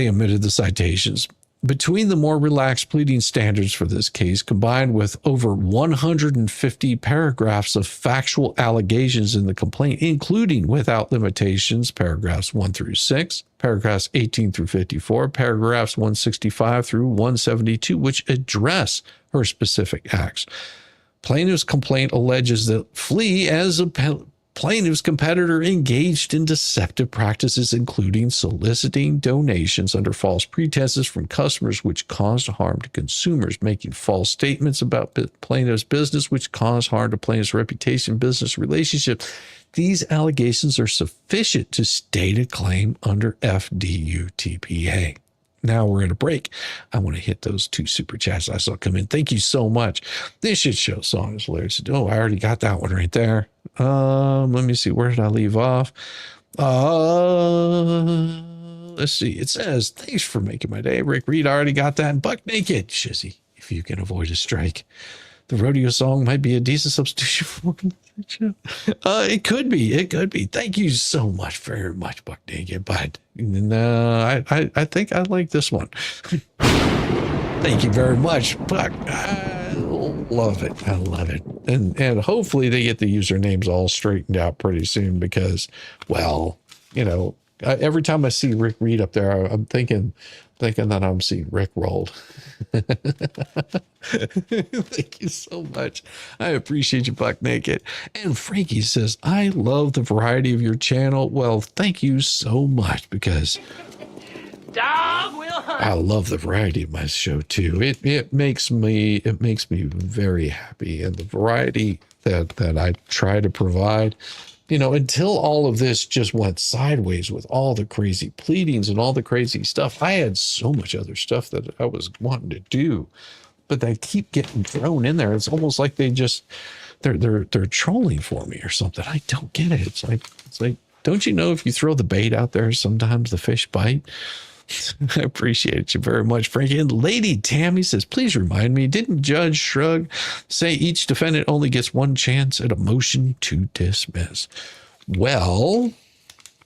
omitted the citations. Between the more relaxed pleading standards for this case, combined with over 150 paragraphs of factual allegations in the complaint, including without limitations, paragraphs 1 through 6, paragraphs 18 through 54, paragraphs 165 through 172, which address her specific acts. Plaintiff's complaint alleges that Flea, as a plaintiff's competitor, engaged in deceptive practices, including soliciting donations under false pretenses from customers, which caused harm to consumers, making false statements about plaintiff's business, which caused harm to plaintiff's reputation, business relationships. These allegations are sufficient to state a claim under FDUTPA. Now we're at a break. I want to hit those 2 super chats I saw come in. Thank you so much. This shit show song is hilarious. Oh, I already got that one right there. Let me see. Where did I leave off? Let's see. It says, thanks for making my day. Rick Reed, I already got that. And Buck Naked. Shizzy, if you can avoid a strike. The rodeo song might be a decent substitution for it could be. It could be. Thank you so much, very much, Buck Naked. But I think I like this one. Thank you very much, Buck. I love it. I love it. And hopefully they get the usernames all straightened out pretty soon because, well, you know, every time I see Rick Reed up there, I'm thinking that I'm seeing Rick rolled. Thank you so much. I appreciate you, Buck Naked. And Frankie says, I love the variety of your channel. Well, thank you so much because Dog will hunt. I love the variety of my show too. It makes me very happy, and the variety that I try to provide. You know, until all of this just went sideways with all the crazy pleadings and all the crazy stuff, I had so much other stuff that I was wanting to do, but they keep getting thrown in there. It's almost like they're trolling for me or something. I don't get it. It's like, don't you know if you throw the bait out there, sometimes the fish bite? I appreciate you very much, Frankie. And Lady Tammy says, please remind me, didn't Judge Shrug say each defendant only gets one chance at a motion to dismiss? Well,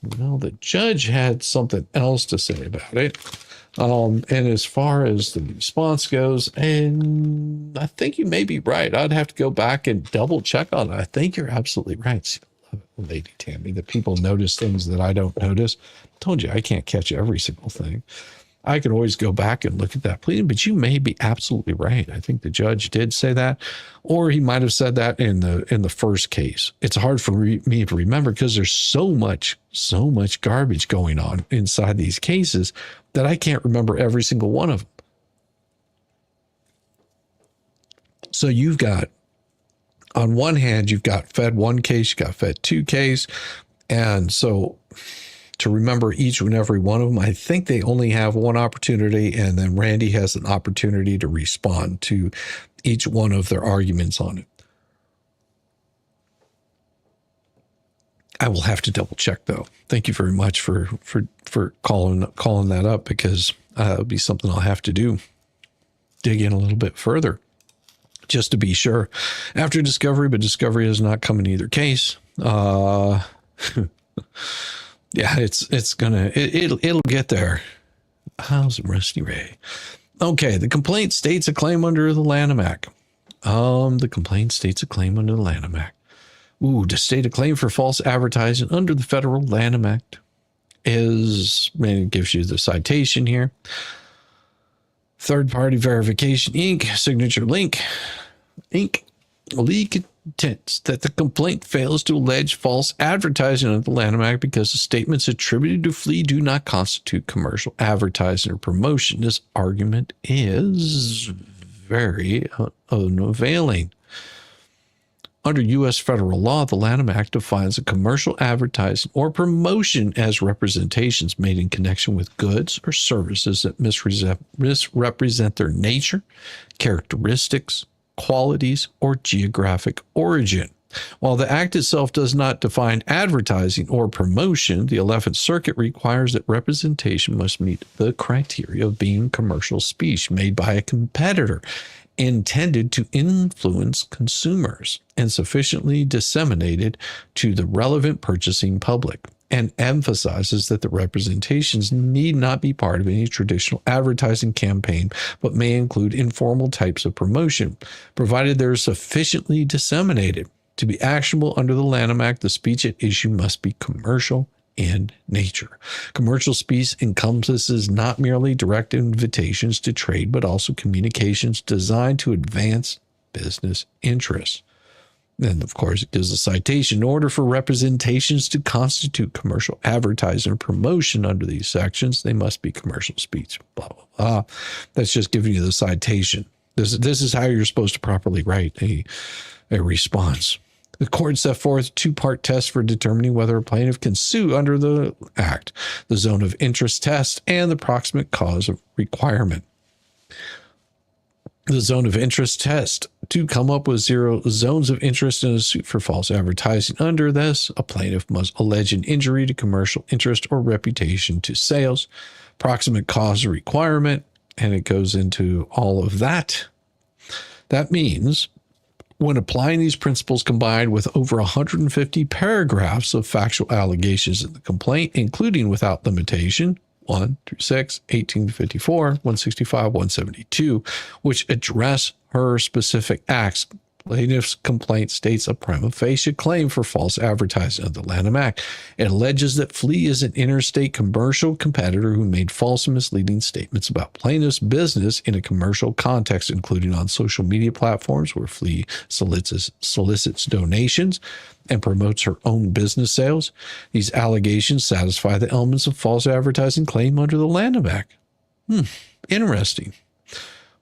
the judge had something else to say about it. And as far as the response goes, and I think you may be right. I'd have to go back and double check on it. I think you're absolutely right. See, Lady Tammy, that people notice things that I don't notice. I told you I can't catch every single thing. I could always go back and look at that pleading, but you may be absolutely right. I think the judge did say that, or he might have said that in the first case. It's hard for me to remember because there's so much garbage going on inside these cases that I can't remember every single one of them. So you've got, on one hand, you've got Fed 1 case, you've got Fed 2 case. And so to remember each and every one of them, I think they only have one opportunity, and then Randy has an opportunity to respond to each one of their arguments on it. I will have to double check though. Thank you very much for calling that up, because it'll be something I'll have to do. Dig in a little bit further, just to be sure. After discovery, but discovery has not come in either case. Yeah, it'll get there. How's Rusty Ray? Okay, the complaint states a claim under the Lanham Act. The complaint states a claim under the Lanham Act. To state a claim for false advertising under the Federal Lanham Act is, and it gives you the citation here. Third Party Verification, Inc., Signature Link, Inc., leak contends that the complaint fails to allege false advertising under the Lanham Act because the statements attributed to Flea do not constitute commercial advertising or promotion. This argument is very unavailing. Under U.S. federal law, the Lanham Act defines a commercial advertising or promotion as representations made in connection with goods or services that misrepresent their nature, characteristics, qualities, or geographic origin. While the Act itself does not define advertising or promotion, the 11th Circuit requires that representation must meet the criteria of being commercial speech made by a competitor intended to influence consumers and sufficiently disseminated to the relevant purchasing public. and emphasizes that the representations need not be part of any traditional advertising campaign, but may include informal types of promotion, provided they're sufficiently disseminated. To be actionable under the Lanham Act, the speech at issue must be commercial in nature. Commercial speech encompasses not merely direct invitations to trade, but also communications designed to advance business interests. And of course, it gives a citation. In order for representations to constitute commercial advertising or promotion under these sections, they must be commercial speech. Blah, blah, blah. That's just giving you the citation. This is how you're supposed to properly write a response. The court set forth a two-part test for determining whether a plaintiff can sue under the Act: the zone of interest test and the proximate cause requirement. The zone of interest test: to come up with 0 zones of interest in a suit for false advertising. Under this, a plaintiff must allege an injury to commercial interest or reputation to sales. Proximate cause requirement, and it goes into all of that. That means when applying these principles combined with over 150 paragraphs of factual allegations in the complaint, including without limitation 1 through 6, 18 to 54, 165, 172, which address her specific acts, plaintiff's complaint states a prima facie claim for false advertising of the Lanham Act. It alleges that Flea is an interstate commercial competitor who made false and misleading statements about plaintiff's business in a commercial context, including on social media platforms where Flea solicits donations and promotes her own business sales. These allegations satisfy the elements of false advertising claim under the Lanham Act. Interesting.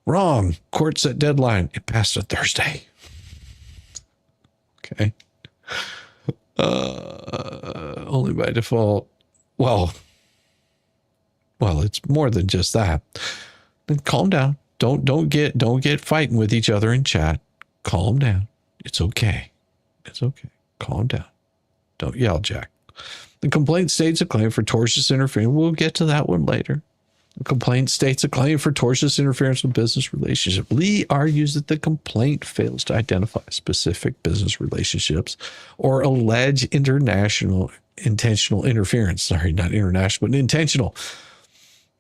Wrong. Court set deadline. It passed on Thursday. Okay. Only by default. Well, it's more than just that. Then calm down. Don't get fighting with each other in chat. Calm down. It's okay. It's okay. Calm down. Don't yell, Jack. The complaint states a claim for tortious interference. We'll get to that one later. The complaint states a claim for tortious interference with business relationship. Lee argues that the complaint fails to identify specific business relationships or allege intentional interference. Sorry, not international, but intentional.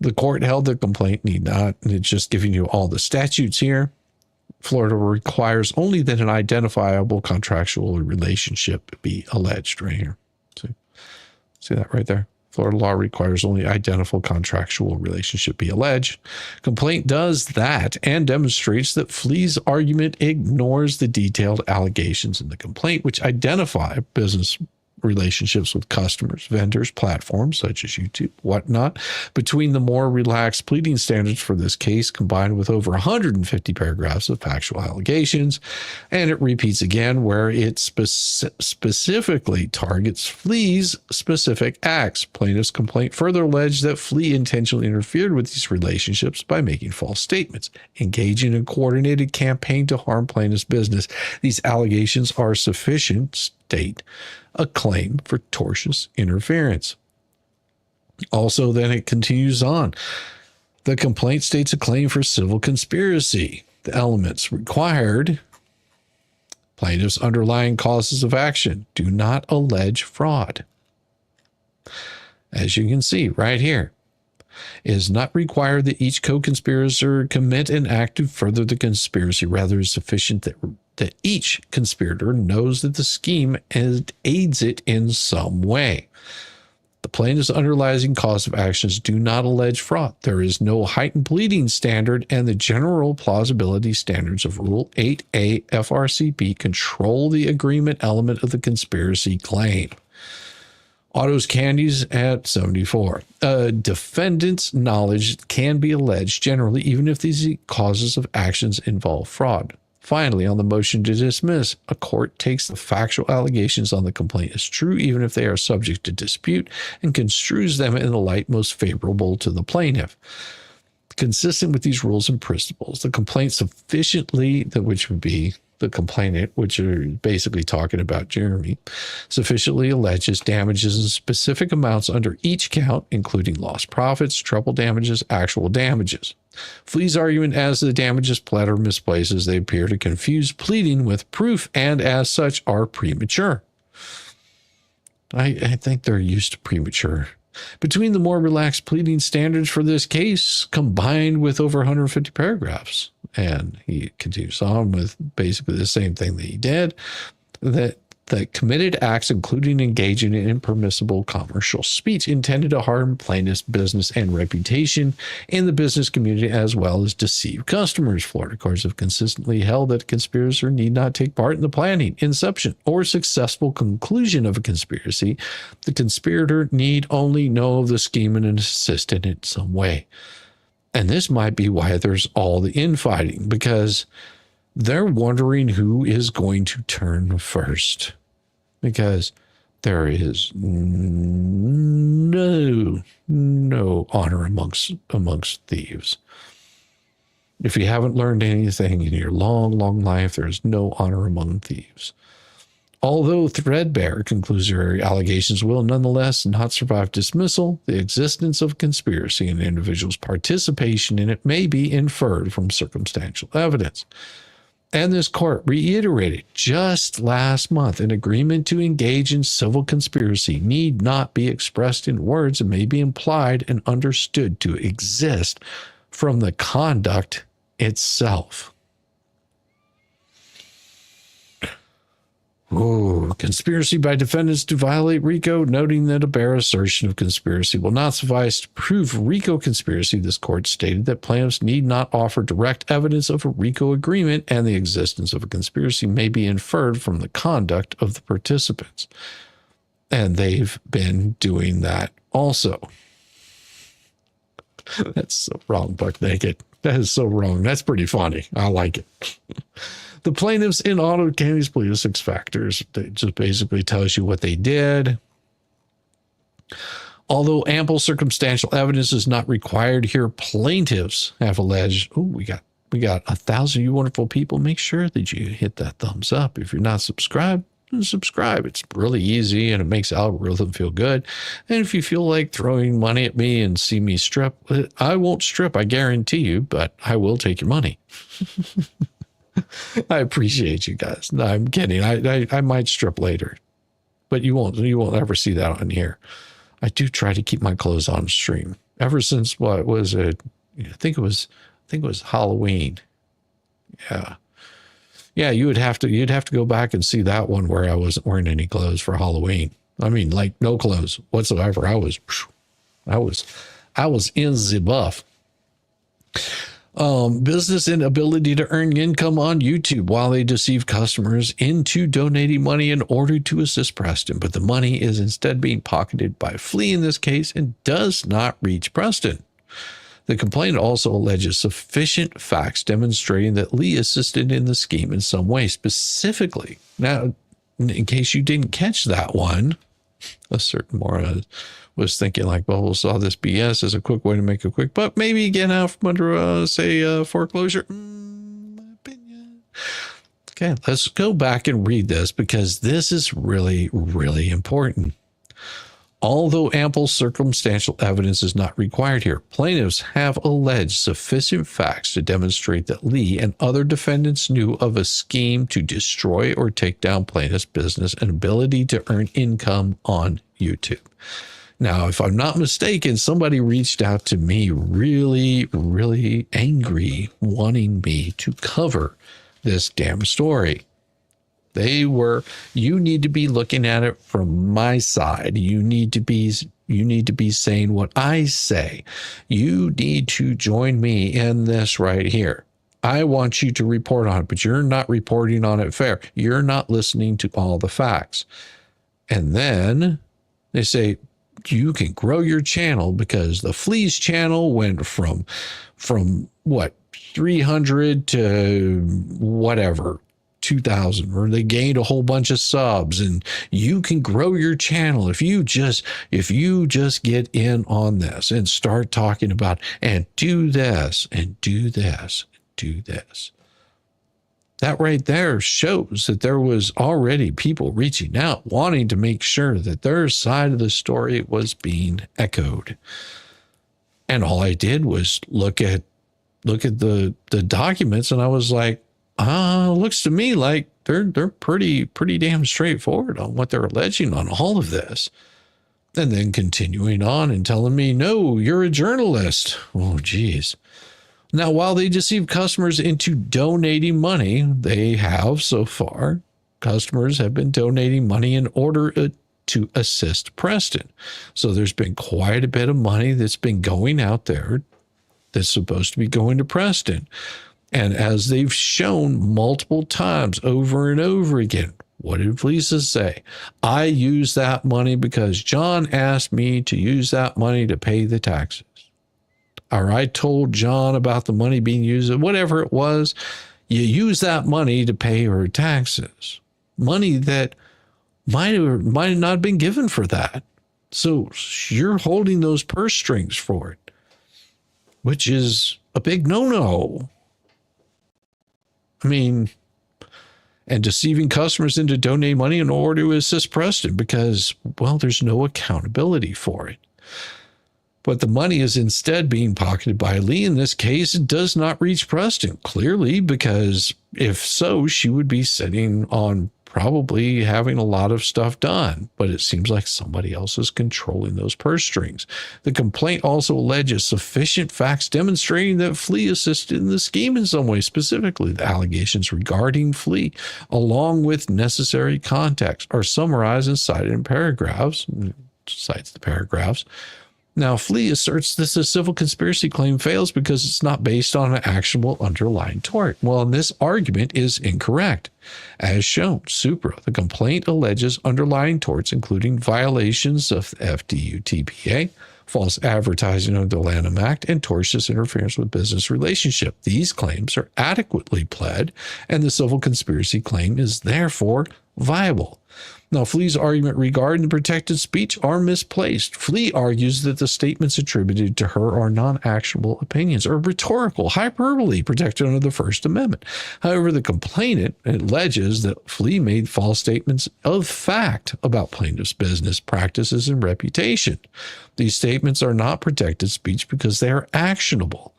The court held the complaint need not, and it's just giving you all the statutes here. Florida requires only that an identifiable contractual relationship be alleged right here. See that right there? Florida law requires only identical contractual relationship be alleged. Complaint does that and demonstrates that Flea's argument ignores the detailed allegations in the complaint, which identify business relationships with customers, vendors, platforms such as YouTube, whatnot, between the more relaxed pleading standards for this case, combined with over 150 paragraphs of factual allegations. And it repeats again where it specifically targets Flea's specific acts. Plaintiff's complaint further alleged that Flea intentionally interfered with these relationships by making false statements, engaging in a coordinated campaign to harm plaintiff's business. These allegations are sufficient state a claim for tortious interference. Also, then it continues on. The complaint states a claim for civil conspiracy. The elements required: plaintiff's underlying causes of action do not allege fraud. As you can see right here, it is not required that each co-conspirator commit an act to further the conspiracy. Rather, it is sufficient that each conspirator knows that the scheme and aids it in some way. The plaintiff's underlying cause of actions do not allege fraud. There is no heightened pleading standard, and the general plausibility standards of Rule 8A FRCP control the agreement element of the conspiracy claim. Otto's Candies at 74. A defendant's knowledge can be alleged generally, even if these causes of actions involve fraud. Finally, on the motion to dismiss, a court takes the factual allegations on the complaint as true, even if they are subject to dispute, and construes them in the light most favorable to the plaintiff. Consistent with these rules and principles, the complaint sufficiently, which would be the complainant, which are basically talking about Jeremy, sufficiently alleges damages in specific amounts under each count, including lost profits, treble damages, actual damages. Flea's argument as the damages pled or misplaced as they appear to confuse pleading with proof, and as such are premature. I think they're used to premature. Between the more relaxed pleading standards for this case, combined with over 150 paragraphs, and he continues on with basically the same thing that he did, that committed acts, including engaging in impermissible commercial speech intended to harm plaintiff's business and reputation in the business community, as well as deceive customers. Florida courts have consistently held that a conspirator need not take part in the planning, inception, or successful conclusion of a conspiracy. The conspirator need only know of the scheme and assist in it some way. And this might be why there's all the infighting, because they're wondering who is going to turn first, because there is no honor amongst thieves. If you haven't learned anything in your long life, there is no honor among thieves. Although threadbare conclusory allegations will nonetheless not survive dismissal, the existence of conspiracy and an individual's participation in it may be inferred from circumstantial evidence. And this court reiterated just last month an agreement to engage in civil conspiracy need not be expressed in words and may be implied and understood to exist from the conduct itself. Conspiracy by defendants to violate RICO, noting that a bare assertion of conspiracy will not suffice to prove RICO conspiracy. This court stated that plaintiffs need not offer direct evidence of a RICO agreement, and the existence of a conspiracy may be inferred from the conduct of the participants. And they've been doing that also. That's so wrong, Buck Naked. That is so wrong. That's pretty funny. I like it. The plaintiffs in Otto County's plea of 6 factors. It just basically tells you what they did. Although ample circumstantial evidence is not required here, plaintiffs have alleged, we got 1,000 you wonderful people. Make sure that you hit that thumbs up. If you're not subscribed, subscribe. It's really easy and it makes the algorithm feel good. And if you feel like throwing money at me and see me strip, I won't strip, I guarantee you, but I will take your money. I appreciate you guys. No, I'm kidding. I might strip later, but you won't ever see that on here. I do try to keep my clothes on stream ever since what was it? I think it was Halloween. Yeah. You'd have to go back and see that one where I wasn't wearing any clothes for Halloween. I mean, like no clothes whatsoever. I was in the buff. Business inability to earn income on YouTube while they deceive customers into donating money in order to assist Preston, but the money is instead being pocketed by Flea in this case and does not reach Preston. The complaint also alleges sufficient facts demonstrating that Lee assisted in the scheme in some way. Specifically, now, in case you didn't catch that one, a certain moron was thinking like, well, we'll saw this BS as a quick way to make a quick buck, maybe get out from under, foreclosure. My opinion. Okay, let's go back and read this because this is really, really important. Although ample circumstantial evidence is not required here, plaintiffs have alleged sufficient facts to demonstrate that Lee and other defendants knew of a scheme to destroy or take down plaintiffs' business and ability to earn income on YouTube. Now, if I'm not mistaken, somebody reached out to me really, really angry, wanting me to cover this damn story. You need to be looking at it from my side. You need to be saying what I say. You need to join me in this right here. I want you to report on it, but you're not reporting on it fair. You're not listening to all the facts. And then they say, you can grow your channel because the Flea's channel went from what, 300 to whatever, 2,000, or they gained a whole bunch of subs, and you can grow your channel if you just get in on this and start talking about and do this and do this and do this. That right there shows that there was already people reaching out, wanting to make sure that their side of the story was being echoed. And all I did was look at the documents, and I was like, Looks to me like they're pretty damn straightforward on what they're alleging on all of this. And then continuing on and telling me, no, you're a journalist. Oh, geez. Now, while they deceive customers into donating money, they have so far. Customers have been donating money in order to assist Preston. So there's been quite a bit of money that's been going out there that's supposed to be going to Preston. And as they've shown multiple times over and over again, what did Lisa say? I use that money because John asked me to use that money to pay the taxes. Or I told John about the money being used, whatever it was. You use that money to pay her taxes. Money that might not have been given for that. So you're holding those purse strings for it, which is a big no-no. I mean, and deceiving customers into donating money in order to assist Preston because, well, there's no accountability for it. But the money is instead being pocketed by Lee. In this case, it does not reach Preston, clearly, because if so, she would be sitting on probably having a lot of stuff done. But it seems like somebody else is controlling those purse strings. The complaint also alleges sufficient facts demonstrating that Flea assisted in the scheme in some way, specifically the allegations regarding Flea, along with necessary context, are summarized and cited in paragraphs, cites the paragraphs. Now, Flea asserts this a civil conspiracy claim fails because it's not based on an actionable underlying tort. Well, and this argument is incorrect. As shown, Supra, the complaint alleges underlying torts, including violations of the FDUTPA, false advertising under the Lanham Act, and tortious interference with business relationship. These claims are adequately pled, and the civil conspiracy claim is therefore viable. Now, Flea's argument regarding protected speech are misplaced. Flea argues that the statements attributed to her are non-actionable opinions or rhetorical hyperbole protected under the First Amendment. However, the complainant alleges that Flea made false statements of fact about plaintiff's business practices and reputation. These statements are not protected speech because they are actionable.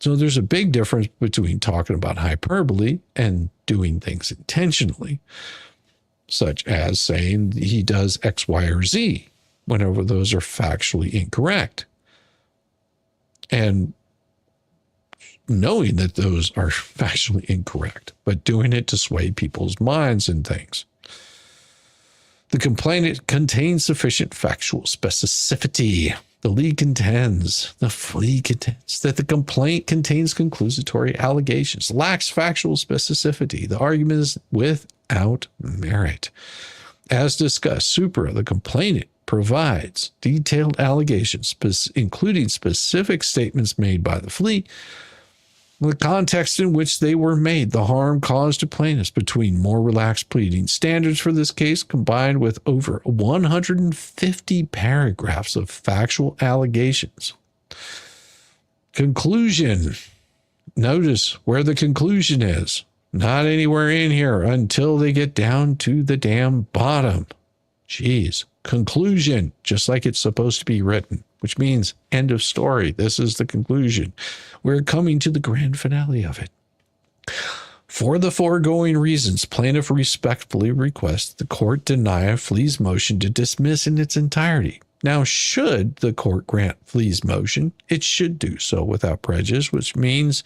So there's a big difference between talking about hyperbole and doing things intentionally, such as saying he does X, Y, or Z, whenever those are factually incorrect. And knowing that those are factually incorrect, but doing it to sway people's minds and things. The complaint contains sufficient factual specificity. The Flea contends that the complaint contains conclusory allegations, lacks factual specificity. The argument is without merit. As discussed, Supra, the complainant, provides detailed allegations, including specific statements made by the Flea, the context in which they were made, the harm caused to plaintiffs, between more relaxed pleading standards for this case, combined with over 150 paragraphs of factual allegations. Conclusion. Notice where the conclusion is. Not anywhere in here until they get down to the damn bottom. Jeez. Conclusion, just like it's supposed to be written, which means end of story. This is the conclusion. We're coming to the grand finale of it. For the foregoing reasons, plaintiff respectfully requests the court deny Flea's motion to dismiss in its entirety. Now, should the court grant Flea's motion, it should do so without prejudice, which means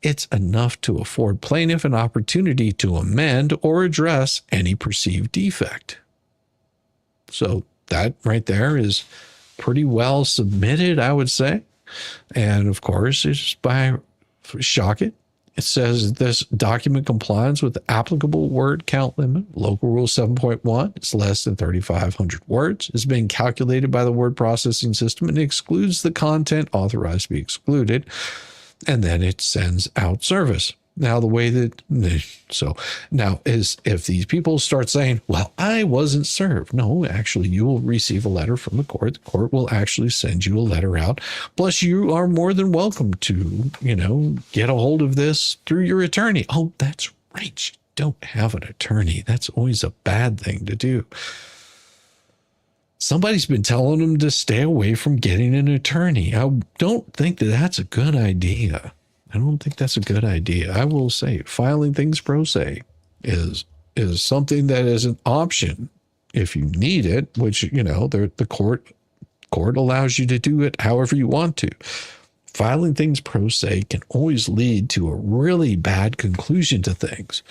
it's enough to afford plaintiff an opportunity to amend or address any perceived defect. So that right there is pretty well submitted, I would say. And of course, it's by Shockett. It says this document complies with the applicable word count limit, local rule 7.1. It's less than 3,500 words. It's been calculated by the word processing system and excludes the content authorized to be excluded. And then it sends out service. Now, the way that, so now is if these people start saying, well, I wasn't served. No, actually, you will receive a letter from the court. The court will actually send you a letter out. Plus, you are more than welcome to, get a hold of this through your attorney. Oh, that's right. You don't have an attorney. That's always a bad thing to do. Somebody's been telling them to stay away from getting an attorney. I don't think that that's a good idea. I don't think that's a good idea. I will say filing things pro se is something that is an option if you need it, which, you know, the court allows you to do it however you want to. Filing things pro se can always lead to a really bad conclusion to things.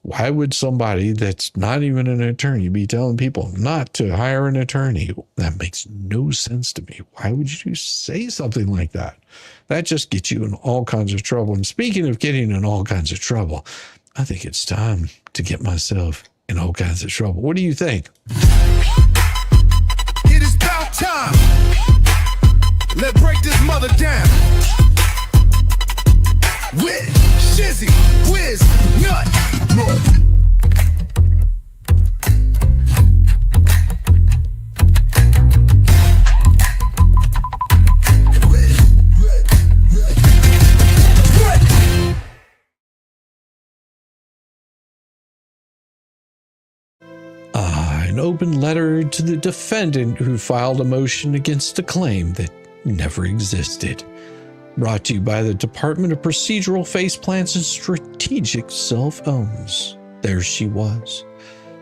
Why would somebody that's not even an attorney be telling people not to hire an attorney? That makes no sense to me. Why would you say something like that? That just gets you in all kinds of trouble. And speaking of getting in all kinds of trouble, I think it's time to get myself in all kinds of trouble. What do you think? It is about time. Let's break this mother down. With Shizzy, Wiz, Nut. An open letter to the defendant who filed a motion against a claim that never existed. Brought to you by the Department of Procedural Faceplants and Strategic Cell Phones. There she was,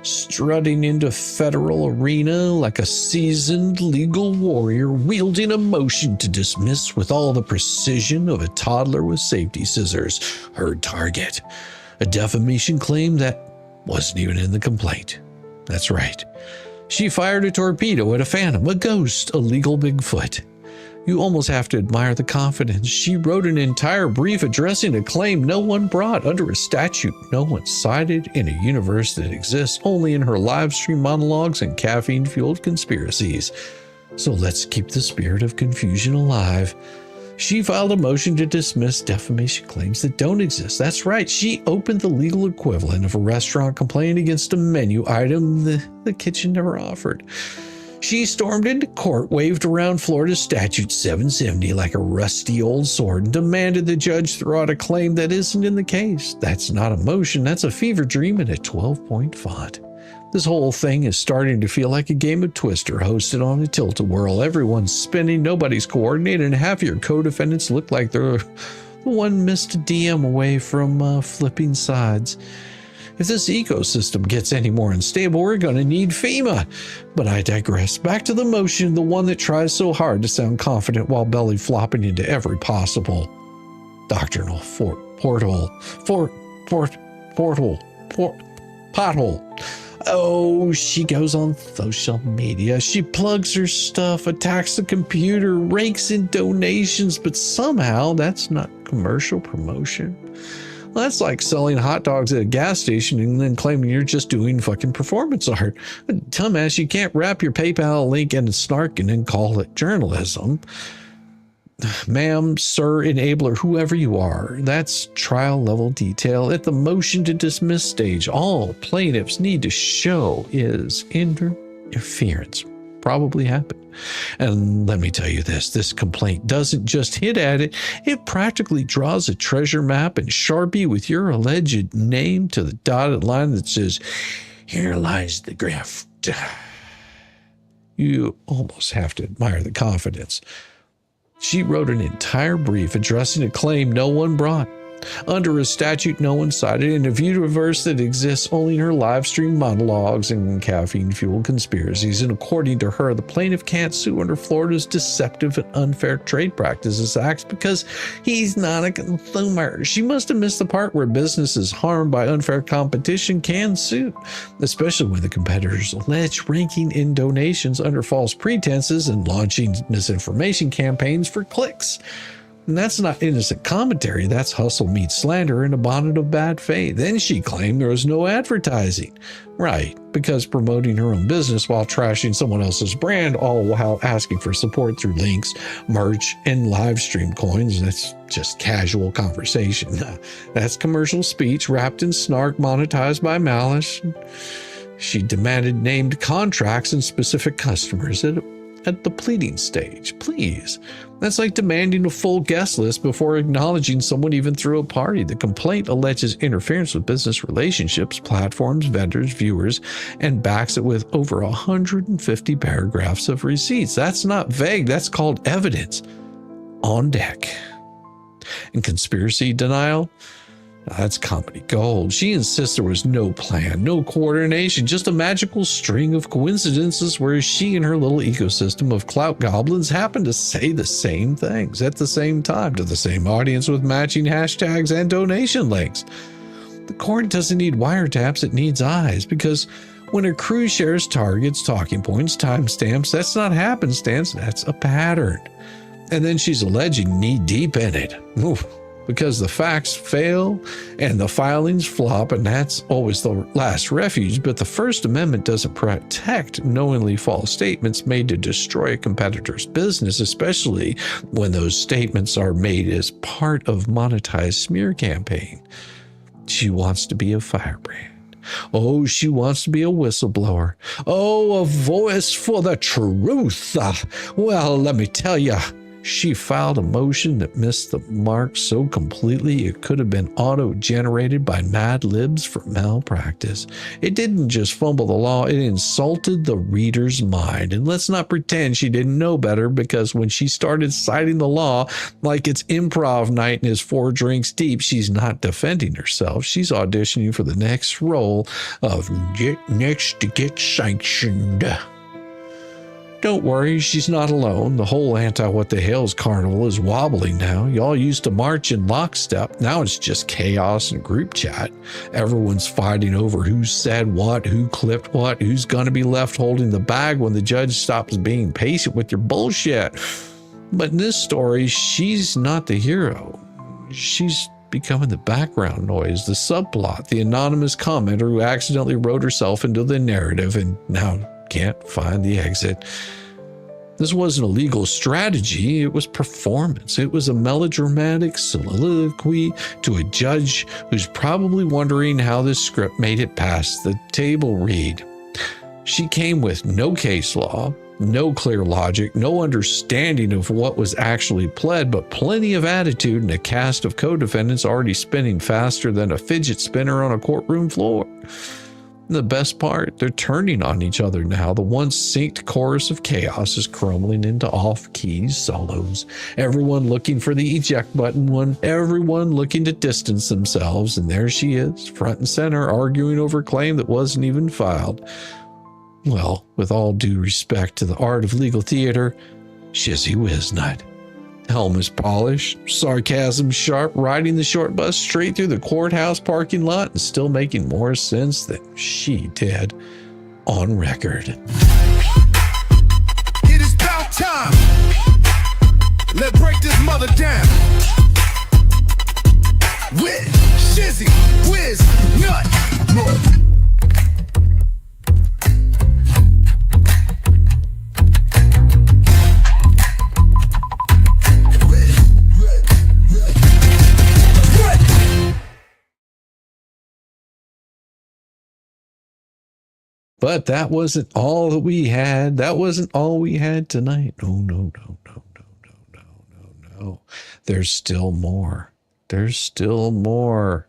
strutting into federal arena like a seasoned legal warrior, wielding a motion to dismiss with all the precision of a toddler with safety scissors. Her target, a defamation claim that wasn't even in the complaint. That's right. She fired a torpedo at a phantom, a ghost, a legal Bigfoot. You almost have to admire the confidence. She wrote an entire brief addressing a claim no one brought under a statute no one cited in a universe that exists only in her live stream monologues and caffeine-fueled conspiracies. So let's keep the spirit of confusion alive. She filed a motion to dismiss defamation claims that don't exist. That's right. She opened the legal equivalent of a restaurant complaint against a menu item the kitchen never offered. She stormed into court, waved around Florida Statute 770 like a rusty old sword, and demanded the judge throw out a claim that isn't in the case. That's not a motion, that's a fever dream in a 12-point font. This whole thing is starting to feel like a game of Twister hosted on a tilt-a-whirl. Everyone's spinning, nobody's coordinated, and half your co-defendants look like they're the one missed a DM away from flipping sides. If this ecosystem gets any more unstable, we're going to need FEMA. But I digress. Back to the motion, the one that tries so hard to sound confident while belly flopping into every possible doctrinal pothole. Oh, she goes on social media. She plugs her stuff, attacks the computer, rakes in donations, but somehow that's not commercial promotion. Well, that's like selling hot dogs at a gas station and then claiming you're just doing fucking performance art. Dumbass, you can't wrap your PayPal link in a snark and then call it journalism. Ma'am, sir, enabler, whoever you are, that's trial level detail. At the motion to dismiss stage, all plaintiffs need to show is interference. Probably happened. And let me tell you this complaint doesn't just hit at it, it practically draws a treasure map in Sharpie with your alleged name to the dotted line that says, "Here lies the grift." You almost have to admire the confidence. She wrote an entire brief addressing a claim no one brought, under a statute no one cited, in a universe that exists only in her live stream monologues and caffeine-fueled conspiracies. And according to her, the plaintiff can't sue under Florida's Deceptive and Unfair Trade Practices Act because he's not a consumer. She must have missed the part where businesses harmed by unfair competition can sue, especially when the competitors allege raking in donations under false pretenses and launching misinformation campaigns for clicks. And that's not innocent commentary, that's hustle meets slander in a bonnet of bad faith. Then she claimed there was no advertising. Right, because promoting her own business while trashing someone else's brand, all while asking for support through links, merch, and live stream coins, that's just casual conversation. That's commercial speech wrapped in snark, monetized by malice. She demanded named contracts and specific customers at the pleading stage. Please. That's like demanding a full guest list before acknowledging someone even threw a party. The complaint alleges interference with business relationships, platforms, vendors, viewers, and backs it with over 150 paragraphs of receipts. That's not vague. That's called evidence. On deck. And conspiracy denial? That's comedy gold. She insists there was no plan, no coordination, just a magical string of coincidences where she and her little ecosystem of clout goblins happen to say the same things at the same time to the same audience with matching hashtags and donation links. The court doesn't need wiretaps, it needs eyes, because when a crew shares targets, talking points, timestamps, that's not happenstance, that's a pattern. And then she's alleging knee-deep in it. Oof. Because the facts fail and the filings flop, and that's always the last refuge. But the First Amendment doesn't protect knowingly false statements made to destroy a competitor's business, especially when those statements are made as part of monetized smear campaign. She wants to be a firebrand. Oh, she wants to be a whistleblower. Oh, a voice for the truth. Well, let me tell you. She filed a motion that missed the mark so completely it could have been auto-generated by Mad Libs for malpractice. It didn't just fumble the law, it insulted the reader's mind. And let's not pretend she didn't know better, because when she started citing the law like it's improv night and is 4 drinks deep, she's not defending herself. She's auditioning for the next role of Next to Get Sanctioned. Don't worry, she's not alone. The whole anti-what-the-hell's carnival is wobbling now. Y'all used to march in lockstep. Now it's just chaos and group chat. Everyone's fighting over who said what, who clipped what, who's going to be left holding the bag when the judge stops being patient with your bullshit. But in this story, she's not the hero. She's becoming the background noise, the subplot, the anonymous commenter who accidentally wrote herself into the narrative and now can't find the exit. This wasn't a legal strategy, it was performance. It was a melodramatic soliloquy to a judge who's probably wondering how this script made it past the table read. She came with no case law, no clear logic, no understanding of what was actually pled, but plenty of attitude and a cast of co-defendants already spinning faster than a fidget spinner on a courtroom floor. The best part, they're turning on each other now. The once synced chorus of chaos is crumbling into off-key solos. Everyone looking for the eject button, everyone looking to distance themselves, and there she is, front and center, arguing over a claim that wasn't even filed. Well, with all due respect to the art of legal theater, shizzy whiznut. Helm is polished, sarcasm sharp, riding the short bus straight through the courthouse parking lot and still making more sense than she did on record. It is about time. Let's break this mother down. With shizzy, whiz, nut. But that wasn't all that we had. That wasn't all we had tonight. No. There's still more. There's still more.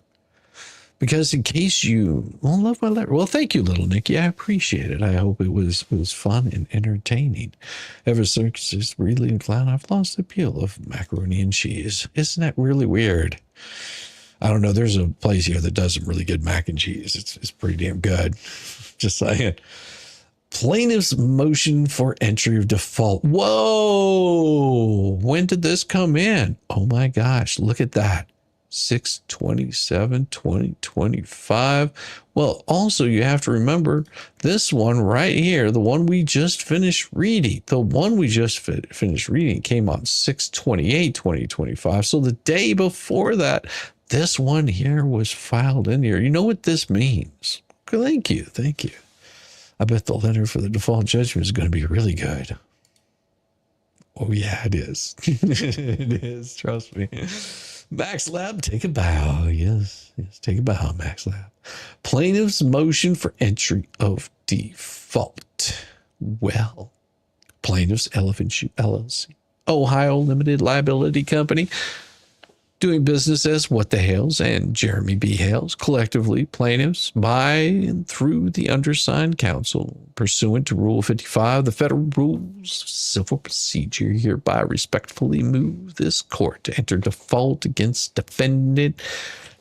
Because in case you love my letter. Well, thank you, little Nikki. I appreciate it. I hope it was fun and entertaining. Ever since this really clown, I've lost the appeal of macaroni and cheese. Isn't that really weird? I don't know. There's a place here that does some really good mac and cheese. It's pretty damn good. Just saying. Plaintiff's motion for entry of default. Whoa! When did this come in? Oh my gosh, look at that. 6/27/2025. Well, also you have to remember this one right here, the one we just finished reading. The one we just finished reading came on 6/28/2025. So the day before that, this one here was filed in here. You know what this means? Thank you. I bet the letter for the default judgment is going to be really good. Oh, yeah, it is. It is. Trust me. Max Lab, take a bow. Yes, take a bow, Max Lab. Plaintiff's motion for entry of default. Well, Plaintiff's Elephant Shoe LLC, Ohio Limited Liability Company, doing business as What the Hales and Jeremy B. Hales, collectively plaintiffs by and through the undersigned counsel, pursuant to Rule 55 of the Federal Rules of Civil Procedure, hereby respectfully move this court to enter default against defendant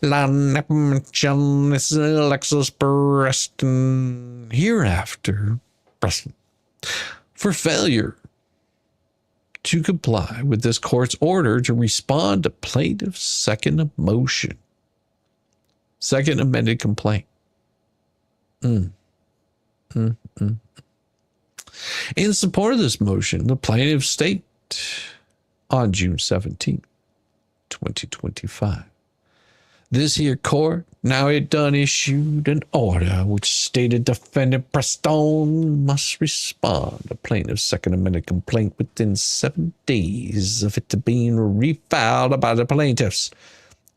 Alexis Preston, hereafter Preston, for failure to comply with this court's order to respond to plaintiff's second motion, second amended complaint. In support of this motion, the plaintiff state on June 17, 2025. This here court, now it done issued an order which stated defendant Preston must respond to plaintiff's second amended complaint within 7 days of it being refiled by the plaintiffs.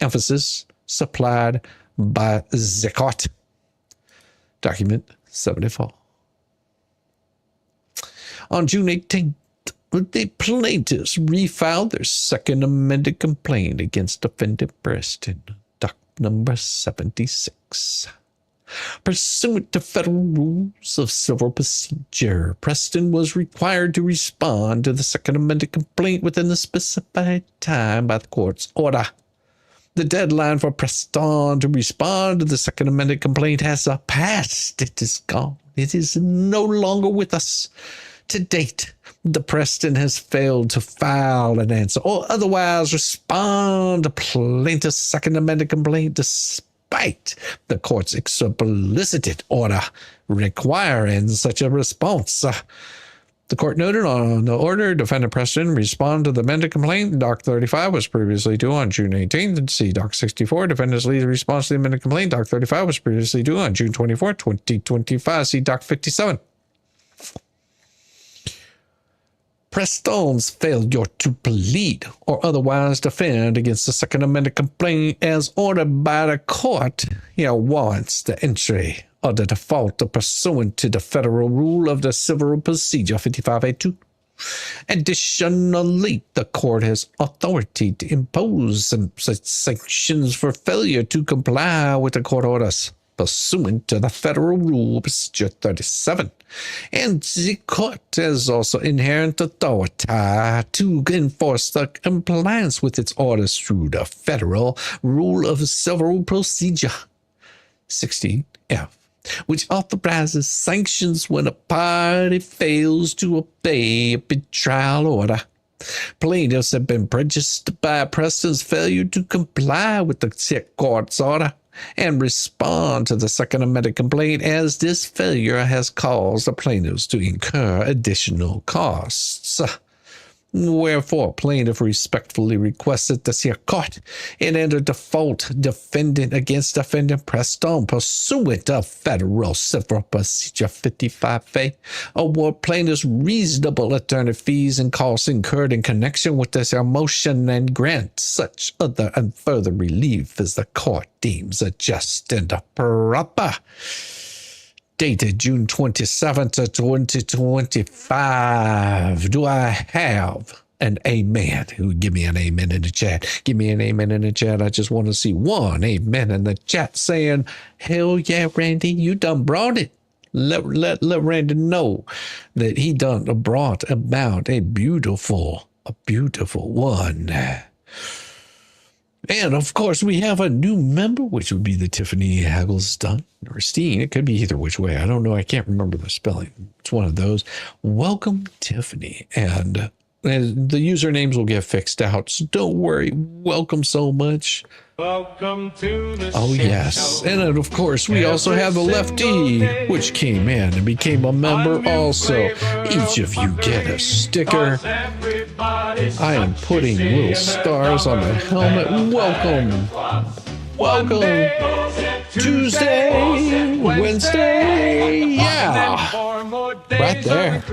Emphasis supplied by the court. Document 74. On June 18th, the plaintiffs refiled their second amended complaint against defendant Preston. Number 76. Pursuant to federal rules of civil procedure, Preston was required to respond to the second amended complaint within the specified time by the court's order. The deadline for Preston to respond to the second amended complaint has passed. It is gone. It is no longer with us. To date, the Preston has failed to file an answer or otherwise respond to plaintiff's second amended complaint despite the court's explicit order requiring such a response. The court noted on the order, defendant Preston respond to the amended complaint. Doc 35 was previously due on June 18th. See Doc 64, defendant's lead response to the amended complaint. Doc 35 was previously due on June 24, 2025. See Doc 57. Preston's failure to plead or otherwise defend against the second amended complaint as ordered by the court here warrants the entry of the default pursuant to the federal rule of the civil procedure 55A2. Additionally, the court has authority to impose some such sanctions for failure to comply with the court orders pursuant to the federal rule procedure 37. And the court has also inherent authority to enforce the compliance with its orders through the federal rule of civil procedure 60F, which authorizes sanctions when a party fails to obey a pretrial order. Plaintiffs have been prejudiced by Preston's failure to comply with the court's order and respond to the second amended complaint, as this failure has caused the plaintiffs to incur additional costs. Wherefore, plaintiff respectfully requested the circuit court and enter default defendant against defendant Preston pursuant to federal civil procedure 55A, award plaintiffs reasonable attorney fees and costs incurred in connection with this motion and grant such other and further relief as the court deems just and proper. Dated June 27th, 2025. Do I have an amen? Give me an amen in the chat. Give me an amen in the chat. I just want to see one amen in the chat saying, hell yeah, Randy, you done brought it. Let Randy know that he done brought about a beautiful one. And, of course, we have a new member, which would be the Tiffany Haggleston or Steen. It could be either which way. I don't know. I can't remember the spelling. It's one of those. Welcome, Tiffany. And the usernames will get fixed out, so don't worry. Welcome so much. Welcome to the Oh, yes. And, then, of course, we also have the Lefty, which came in and became a member also. Each of you get a sticker. I am putting little stars on the helmet. Welcome. Tuesday, Wednesday, yeah. Right there.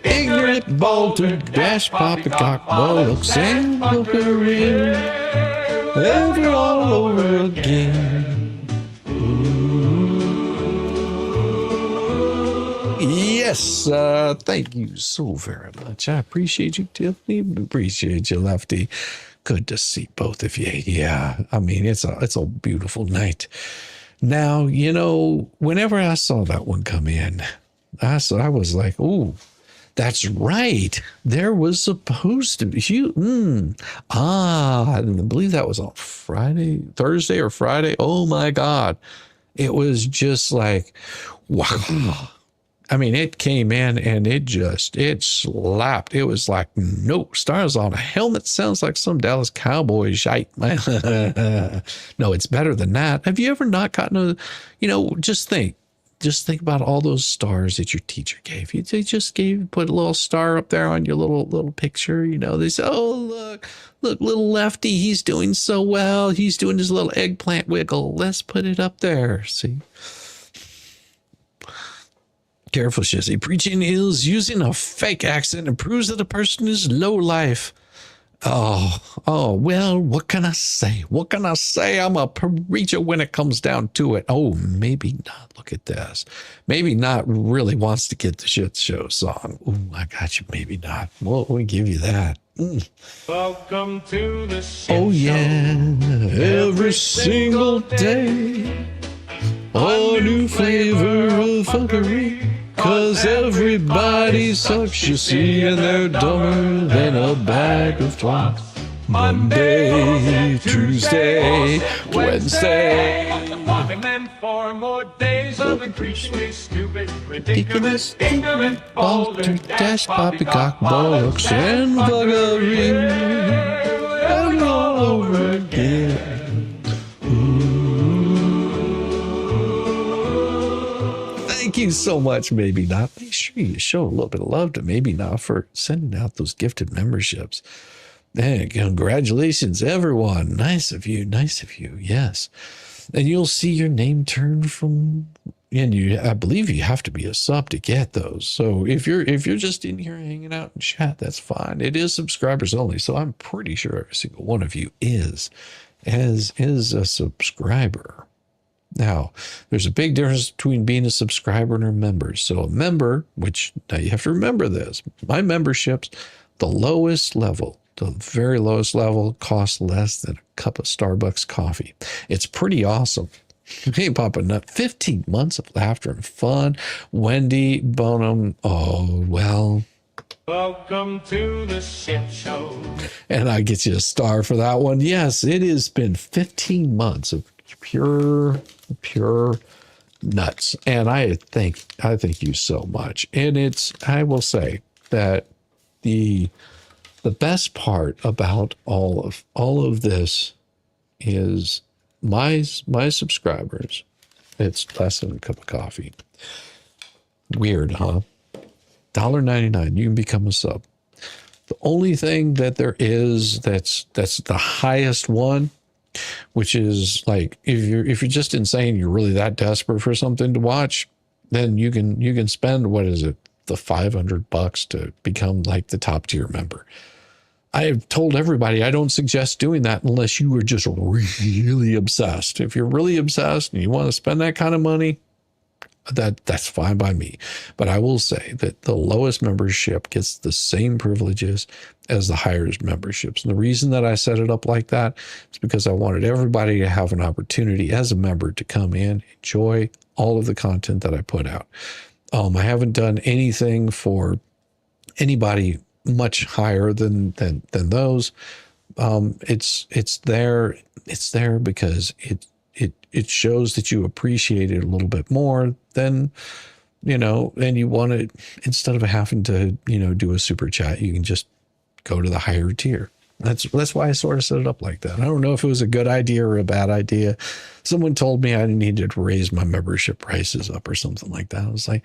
Ignorant, bolted, dash, poppycock, bollocks, and hookery. Ever all over again. Ooh. Yes, thank you so very much. I appreciate you, Tiffany. Appreciate you, Lefty. Good to see both of you. Yeah, I mean, it's a beautiful night. Now, you know, whenever I saw that one come in, I was like, ooh, that's right. There was supposed to be I believe that was on Thursday or Friday. Oh my God. It was just like, wow. I mean, it came in and it slapped. It was like, no, stars on a helmet. Sounds like some Dallas Cowboy shite. No, it's better than that. Have you ever not gotten just think about all those stars that your teacher gave you. They just put a little star up there on your little picture. You know, they say, oh, look, little Lefty. He's doing so well. He's doing his little eggplant wiggle. Let's put it up there. See? Careful, Shizzy. Preaching is using a fake accent and proves that a person is low life. Oh, well, what can I say? What can I say? I'm a preacher when it comes down to it. Oh, maybe not. Look at this. Maybe not really wants to get the shit show song. Oh, I got you. Maybe not. Well, we give you that. Welcome to the shit Oh, yeah. Every single day. A new flavor of fuckery. 'Cause everybody sucks, you see, and they're dumber than a bag of twats. Monday, Tuesday, Wednesday. And then 4 more days of increasingly stupid, Ridiculous, ignorant, balderdash, poppycock, bollocks, and buggery. And all over again. Thank you so much, Maybe Not. Make sure you show a little bit of love to Maybe Not for sending out those gifted memberships. And congratulations, everyone. Nice of you. Nice of you. Yes. And you'll see your name turned I believe you have to be a sub to get those. So if you're just in here hanging out in chat, that's fine. It is subscribers only. So I'm pretty sure every single one of you is a subscriber. Now, there's a big difference between being a subscriber and a member. So a member, which now you have to remember this, my memberships, the lowest level, the very lowest level costs less than a cup of Starbucks coffee. It's pretty awesome. Hey, Papa Nut, 15 months of laughter and fun. Wendy Bonham, oh, well. Welcome to the shit show. And I get you a star for that one. Yes, it has been 15 months of pure nuts. And I thank you so much. And I will say that the best part about all of this is my subscribers. It's less than a cup of coffee. Weird, huh? $1.99. You can become a sub. The only thing that there is that's the highest one, which is like if you're just insane, you're really that desperate for something to watch, then you can spend, what is it, the $500 to become like the top tier member. I have told everybody I don't suggest doing that unless you are just really obsessed. If you're really obsessed and you want to spend that kind of money, that's fine by me. But I will say that the lowest membership gets the same privileges as the highest memberships. And the reason that I set it up like that is because I wanted everybody to have an opportunity as a member to come in, enjoy all of the content that I put out. I haven't done anything for anybody much higher than those. It's there because it shows that you appreciate it a little bit more than, and you want to, instead of having to, do a super chat, you can just go to the higher tier. That's why I sort of set it up like that. I don't know if it was a good idea or a bad idea. Someone told me I needed to raise my membership prices up or something like that. I was like,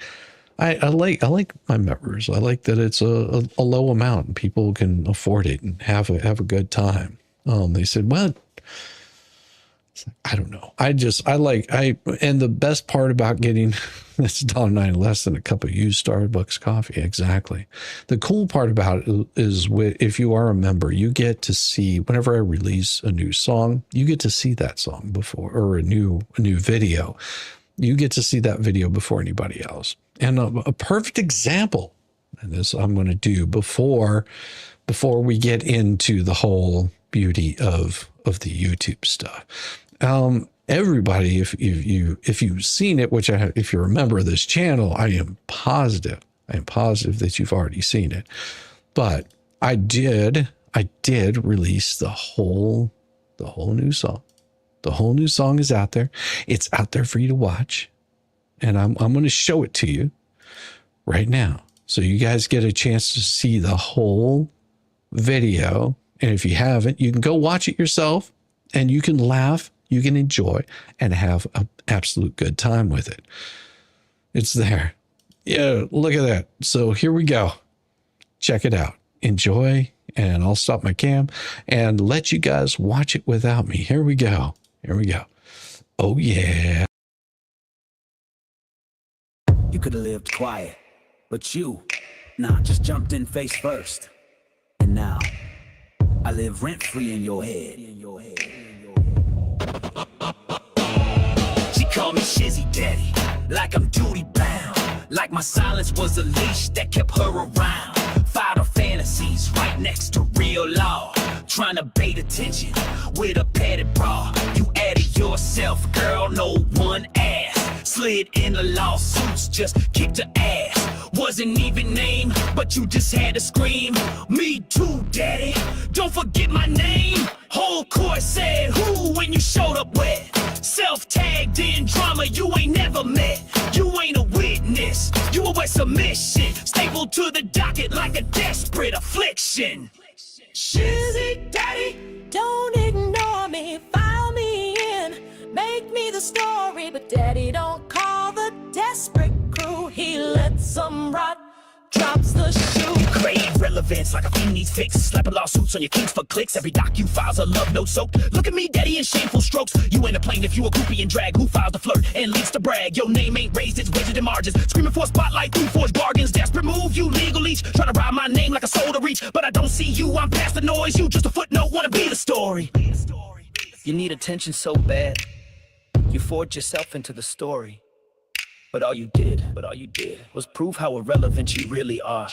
I like my members. I like that it's a low amount and people can afford it and have a good time. They said, well, I don't know. And the best part about getting this $1.09 less than a cup of used Starbucks coffee. Exactly. The cool part about it is if you are a member, you get to see, whenever I release a new song, you get to see that song before, or a new video. You get to see that video before anybody else. And a perfect example, and this I'm going to do before we get into the whole beauty of the YouTube stuff. Everybody, if you've seen it, which if you're a member of this channel, I am positive that you've already seen it. But I did release the whole new song. The whole new song is out there. It's out there for you to watch. And I'm going to show it to you right now. So you guys get a chance to see the whole video. And if you haven't, you can go watch it yourself and you can laugh, you can enjoy, and have an absolute good time with it. It's there. Yeah, look at that. So here we go. Check it out. Enjoy, and I'll stop my cam and let you guys watch it without me. Here we go. Here we go. Oh, yeah. You could have lived quiet, but you, just jumped in face first. And now, I live rent-free in your head. She called me Shizzy Daddy, like I'm duty-bound. Like my silence was a leash that kept her around. Filed her fantasies right next to real law. Trying to bait attention with a padded bra. You added yourself, girl, no one asked. Slid in the lawsuits, just kicked her ass. Wasn't even named, but you just had to scream. Me too, daddy, don't forget my name. Whole court said who when you showed up wet. Self-tagged in drama you ain't never met. You ain't a witness, you a wet submission. Stapled to the docket like a desperate affliction. Shizzy Daddy, don't ignore me, file me in, make me the story. But Daddy don't call the desperate crew, he lets them rot, drops the shoe. You crave relevance like a fiend needs fix. Slapping lawsuits on your kings for clicks. Every doc you file's a love note soaked. Look at me, daddy, in shameful strokes. You ain't a plaintiff, you a groupie in drag. Who files the flirt and leads to brag? Your name ain't raised, it's widgeted in margins. Screaming for a spotlight through forged bargains. Desperate move, you legal leech. Trying to ride my name like a soul to reach. But I don't see you, I'm past the noise. You just a footnote, wanna be the story. You need attention so bad, you forged yourself into the story. But all you did was prove how irrelevant you really are.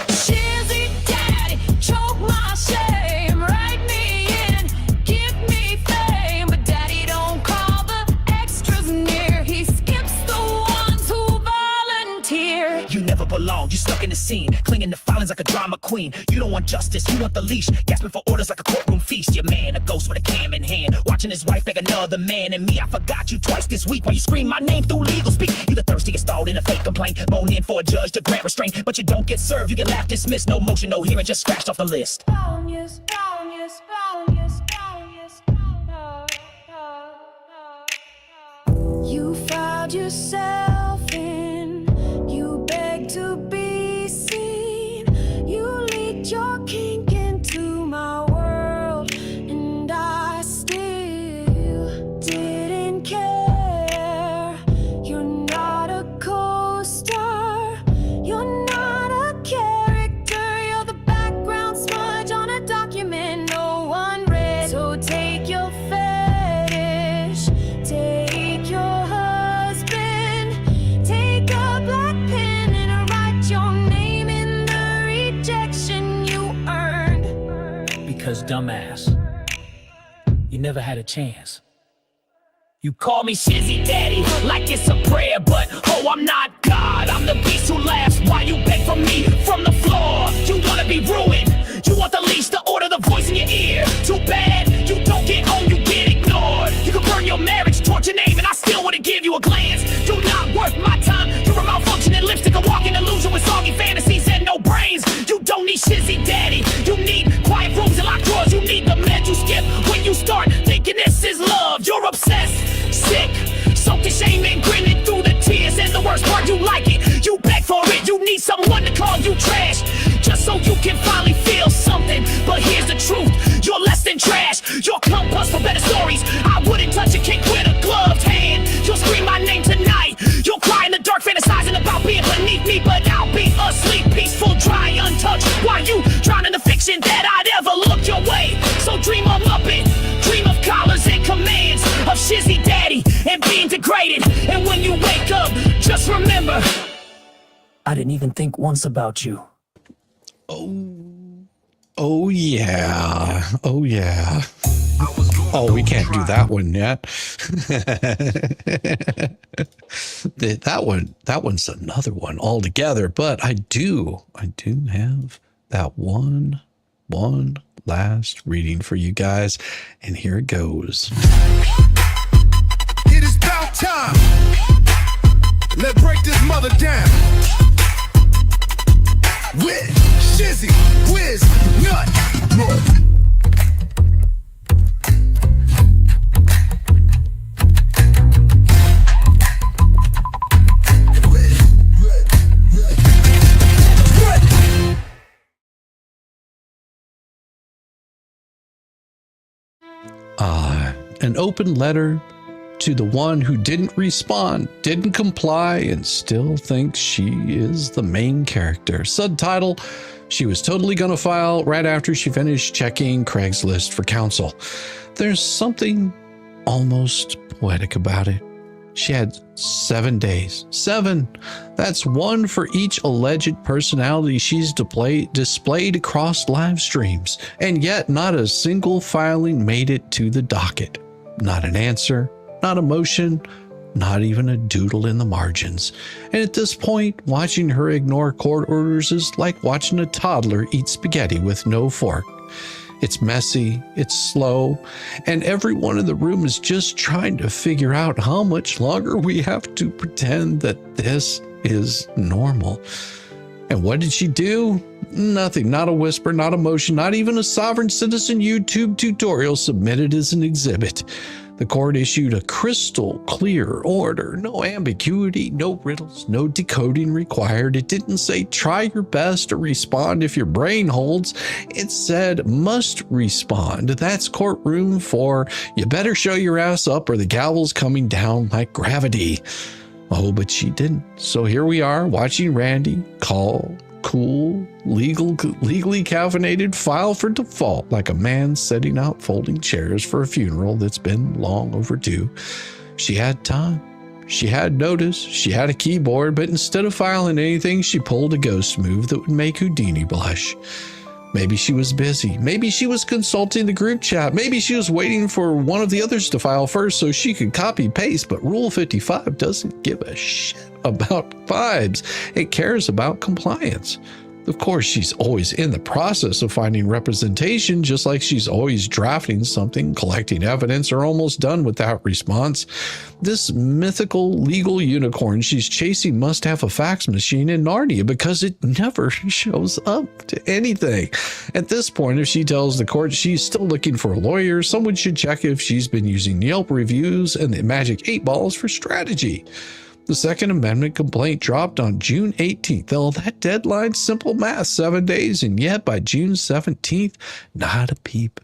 Shizzy Daddy, choke my shame, write me in, give me fame. But Daddy don't call the extras near, he skips the ones who volunteer. You never belong, you stuck in the scene, clinging to filings like a drama queen. You don't want justice, you want the leash, gasping for orders like a courtroom feast. Your man, a ghost with a cam in hand, watching his wife beg another man. And me, I forgot you twice this week while you scream my name through legal speak. You the thirstiest thought in a fake complaint, moan in for a judge to grant restraint. But you don't get served, you get laughed, dismissed, no motion, no hearing, just scratched off the list. You filed yourself in, you begged to be seen, you leaked your kink into my world, and I still didn't care. You're not a co-star, you're not a character, you're the background smudge on a document no one read. So take your fetish, take your husband, take a black pen and write your name in the rejection you earned. Because dumbass, you never had a chance. You call me Shizzy Daddy like it's a prayer, but oh, I'm not God. I'm the beast who laughs while you beg for me from the floor. You wanna be ruined, you want the leash, the order, the voice in your ear. Too bad, you don't get home, you get ignored. You can burn your marriage, torch your name, and I still wouldn't give you a glance. You're not worth my time, you're a malfunctioning lipstick, a walking illusion with soggy fantasies and no brains. You don't need Shizzy Daddy, you need quiet rooms and locked drawers. You need the meds you skip when you start thinking this is love. You're obsessed, sick, soaked in shame and grinning through the tears. And the worst part, you like it, you beg for it. You need someone to call you trash, just so you can finally feel something. But here's the truth, you're less than trash. You're compass for better stories. I wouldn't touch a kick with a gloved hand. You'll scream my name tonight, you'll cry in the dark, fantasizing about being beneath me. But I'll be asleep, peaceful, dry, untouched, while you drown in the fiction that I'd ever look your way. So dream of Muppet, dream of collars and commands, of Shizzy Daddy and being disintegrated. And when you wake up, just remember, I didn't even think once about you. Oh yeah. Oh yeah. Oh, we can't do that one yet. that one's another one altogether, but I do have that one last reading for you guys, and here it goes. It is about time. Let's break this mother down. With Shizzy, Whiz, Nut. An open letter to the one who didn't respond, didn't comply, and still thinks she is the main character. Subtitle: she was totally going to file right after she finished checking Craigslist for counsel. There's something almost poetic about it. She had 7 days. 7. That's one for each alleged personality she's displayed across live streams. And yet not a single filing made it to the docket. Not an answer, not a motion, not even a doodle in the margins. And at this point, watching her ignore court orders is like watching a toddler eat spaghetti with no fork. It's messy, it's slow, and everyone in the room is just trying to figure out how much longer we have to pretend that this is normal. And what did she do? Nothing, not a whisper, not a motion, not even a sovereign citizen YouTube tutorial submitted as an exhibit. The court issued a crystal clear order. No ambiguity, no riddles, no decoding required. It didn't say try your best to respond if your brain holds. It said must respond. That's courtroom for you better show your ass up or the gavel's coming down like gravity. Oh, but she didn't. So here we are watching Randy call, cool, legally caffeinated, file for default like a man setting out folding chairs for a funeral that's been long overdue. She had time. She had notice. She had a keyboard, but instead of filing anything, she pulled a ghost move that would make Houdini blush. Maybe she was busy. Maybe she was consulting the group chat. Maybe she was waiting for one of the others to file first so she could copy paste. But Rule 55 doesn't give a shit about vibes. It cares about compliance. Of course, she's always in the process of finding representation, just like she's always drafting something, collecting evidence, or almost done with that response. This mythical legal unicorn she's chasing must have a fax machine in Narnia because it never shows up to anything. At this point, if she tells the court she's still looking for a lawyer, someone should check if she's been using Yelp reviews and the magic 8 balls for strategy. The Second Amendment complaint dropped on June 18th. Oh, that deadline, simple math, 7 days, and yet by June 17th, not a peep.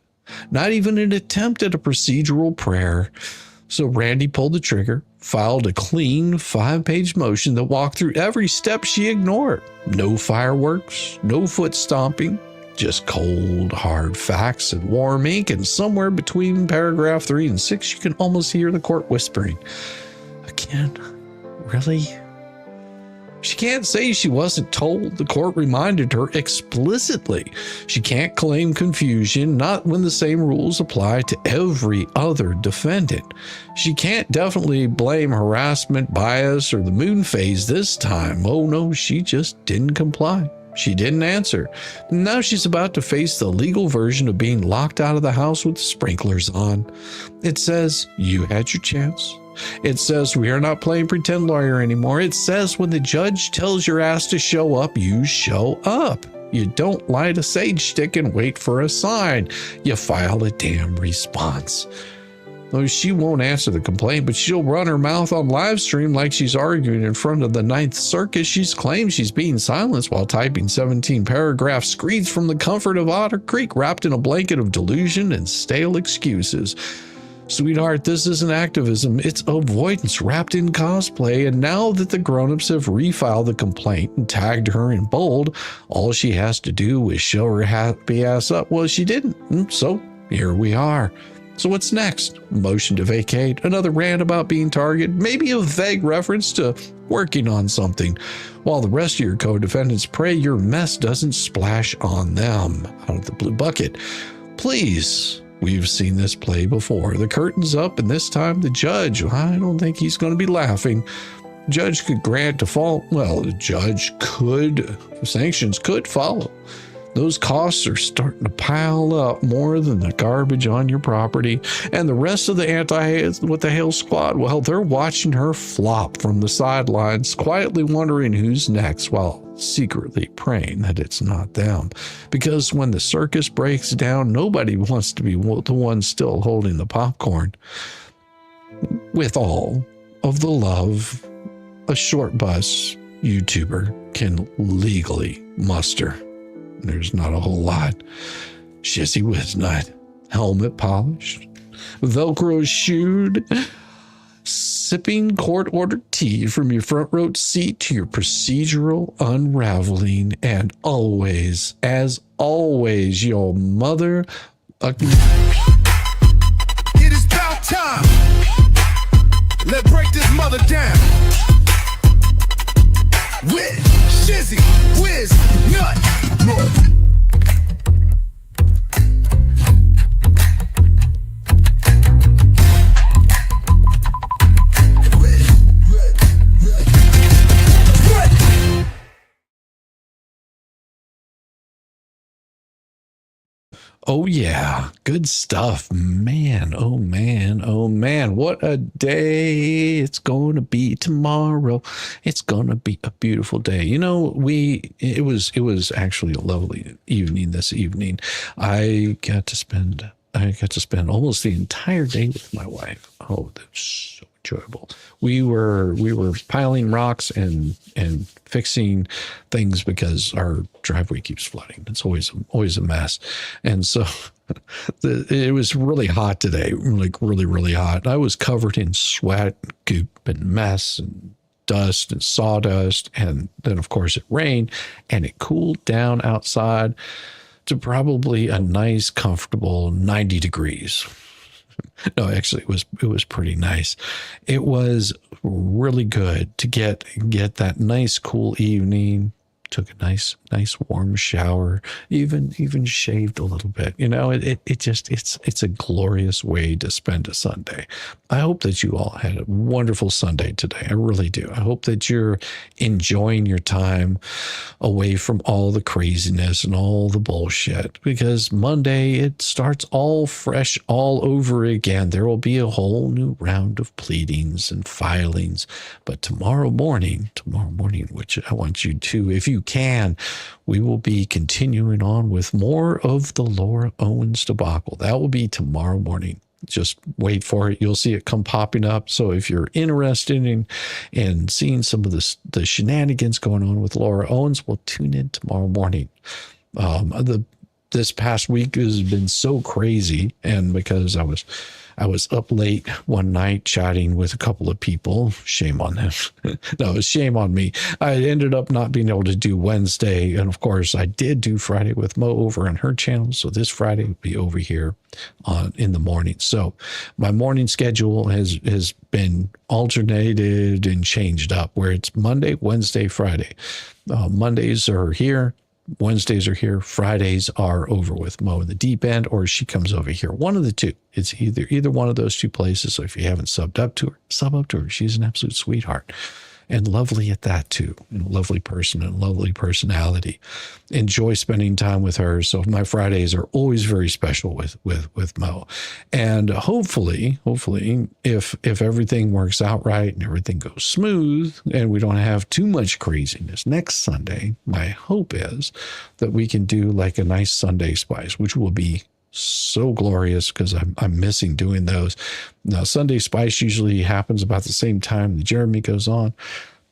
Not even an attempt at a procedural prayer. So Randy pulled the trigger, filed a clean 5-page motion that walked through every step she ignored. No fireworks, no foot stomping, just cold, hard facts and warm ink, and somewhere between paragraph 3 and 6, you can almost hear the court whispering. Again? Really? She can't say she wasn't told. The court reminded her explicitly. She can't claim confusion, not when the same rules apply to every other defendant. She can't definitely blame harassment, bias, or the moon phase this time. Oh no, she just didn't comply. She didn't answer. Now she's about to face the legal version of being locked out of the house with sprinklers on. It says, you had your chance. It says we are not playing pretend lawyer anymore. It says when the judge tells your ass to show up, you show up. You don't light a sage stick and wait for a sign. You file a damn response. Though she won't answer the complaint, but she'll run her mouth on live stream like she's arguing in front of the Ninth Circus. She's claimed she's being silenced while typing 17-paragraph screeds from the comfort of Otter Creek, wrapped in a blanket of delusion and stale excuses. Sweetheart, this isn't activism, it's avoidance wrapped in cosplay, and now that the grown-ups have refiled the complaint and tagged her in bold, all she has to do is show her happy ass up. Well, she didn't, so here we are. So what's next? Motion to vacate, another rant about being targeted, maybe a vague reference to working on something, while the rest of your co-defendants pray your mess doesn't splash on them out of the blue bucket. Please. We've seen this play before. The curtain's up, and this time the judge, I don't think he's going to be laughing. Judge could grant default. Well, the judge could, sanctions could follow. Those costs are starting to pile up more than the garbage on your property. And the rest of the ANTI-WTH squad, well, they're watching her flop from the sidelines, quietly wondering who's next while secretly praying that it's not them. Because when the circus breaks down, nobody wants to be the one still holding the popcorn. With all of the love a short bus YouTuber can legally muster. There's not a whole lot. Shizzy Wiznut, helmet polished, Velcro shoed, sipping court-ordered tea from your front row seat to your procedural unraveling, and always, as always, your mother... It is about time. Let's break this mother down. With Shizzy Wiznut. Oh yeah, good stuff, man. Oh man, oh man, what a day it's going to be tomorrow. It's going to be a beautiful day. You know, it was actually a lovely evening this evening. I got to spend almost the entire day with my wife. Oh, that's so enjoyable. We were piling rocks and fixing things because our driveway keeps flooding. It's always a mess. And so it was really hot today, like really, really hot. I was covered in sweat, goop, and mess, and dust and sawdust. And then, of course, it rained, and it cooled down outside to probably a nice, comfortable 90 degrees. No, actually, it was pretty nice. It was really good to get that nice, cool evening. Took a nice warm shower, even shaved a little bit. You know, it's a glorious way to spend a Sunday. I hope that you all had a wonderful Sunday today. I really do. I hope that you're enjoying your time away from all the craziness and all the bullshit, because Monday it starts all fresh all over again. There will be a whole new round of pleadings and filings, but tomorrow morning, which I want you to, if you can, we will be continuing on with more of the Laura Owens debacle. That will be tomorrow morning. Just wait for it. You'll see it come popping up. So if you're interested in seeing some of the shenanigans going on with Laura Owens, we'll tune in tomorrow morning. This past week has been so crazy, and because I was up late one night chatting with a couple of people. Shame on them. No, shame on me. I ended up not being able to do Wednesday. And of course, I did do Friday with Mo over on her channel. So this Friday will be over here in the morning. So my morning schedule has been alternated and changed up, where it's Monday, Wednesday, Friday. Mondays are here. Wednesdays are here. Fridays are over with Mo in the deep end, or she comes over here. One of the two. It's either one of those two places. So if you haven't subbed up to her, sub up to her. She's an absolute sweetheart. And lovely at that too. And lovely person and lovely personality. Enjoy spending time with her. So my Fridays are always very special with Mo. And hopefully, if everything works out right and everything goes smooth and we don't have too much craziness next Sunday, my hope is that we can do like a nice Sunday Spice, which will be so glorious, because I'm missing doing those. Now, Sunday Spice usually happens about the same time that Jeremy goes on,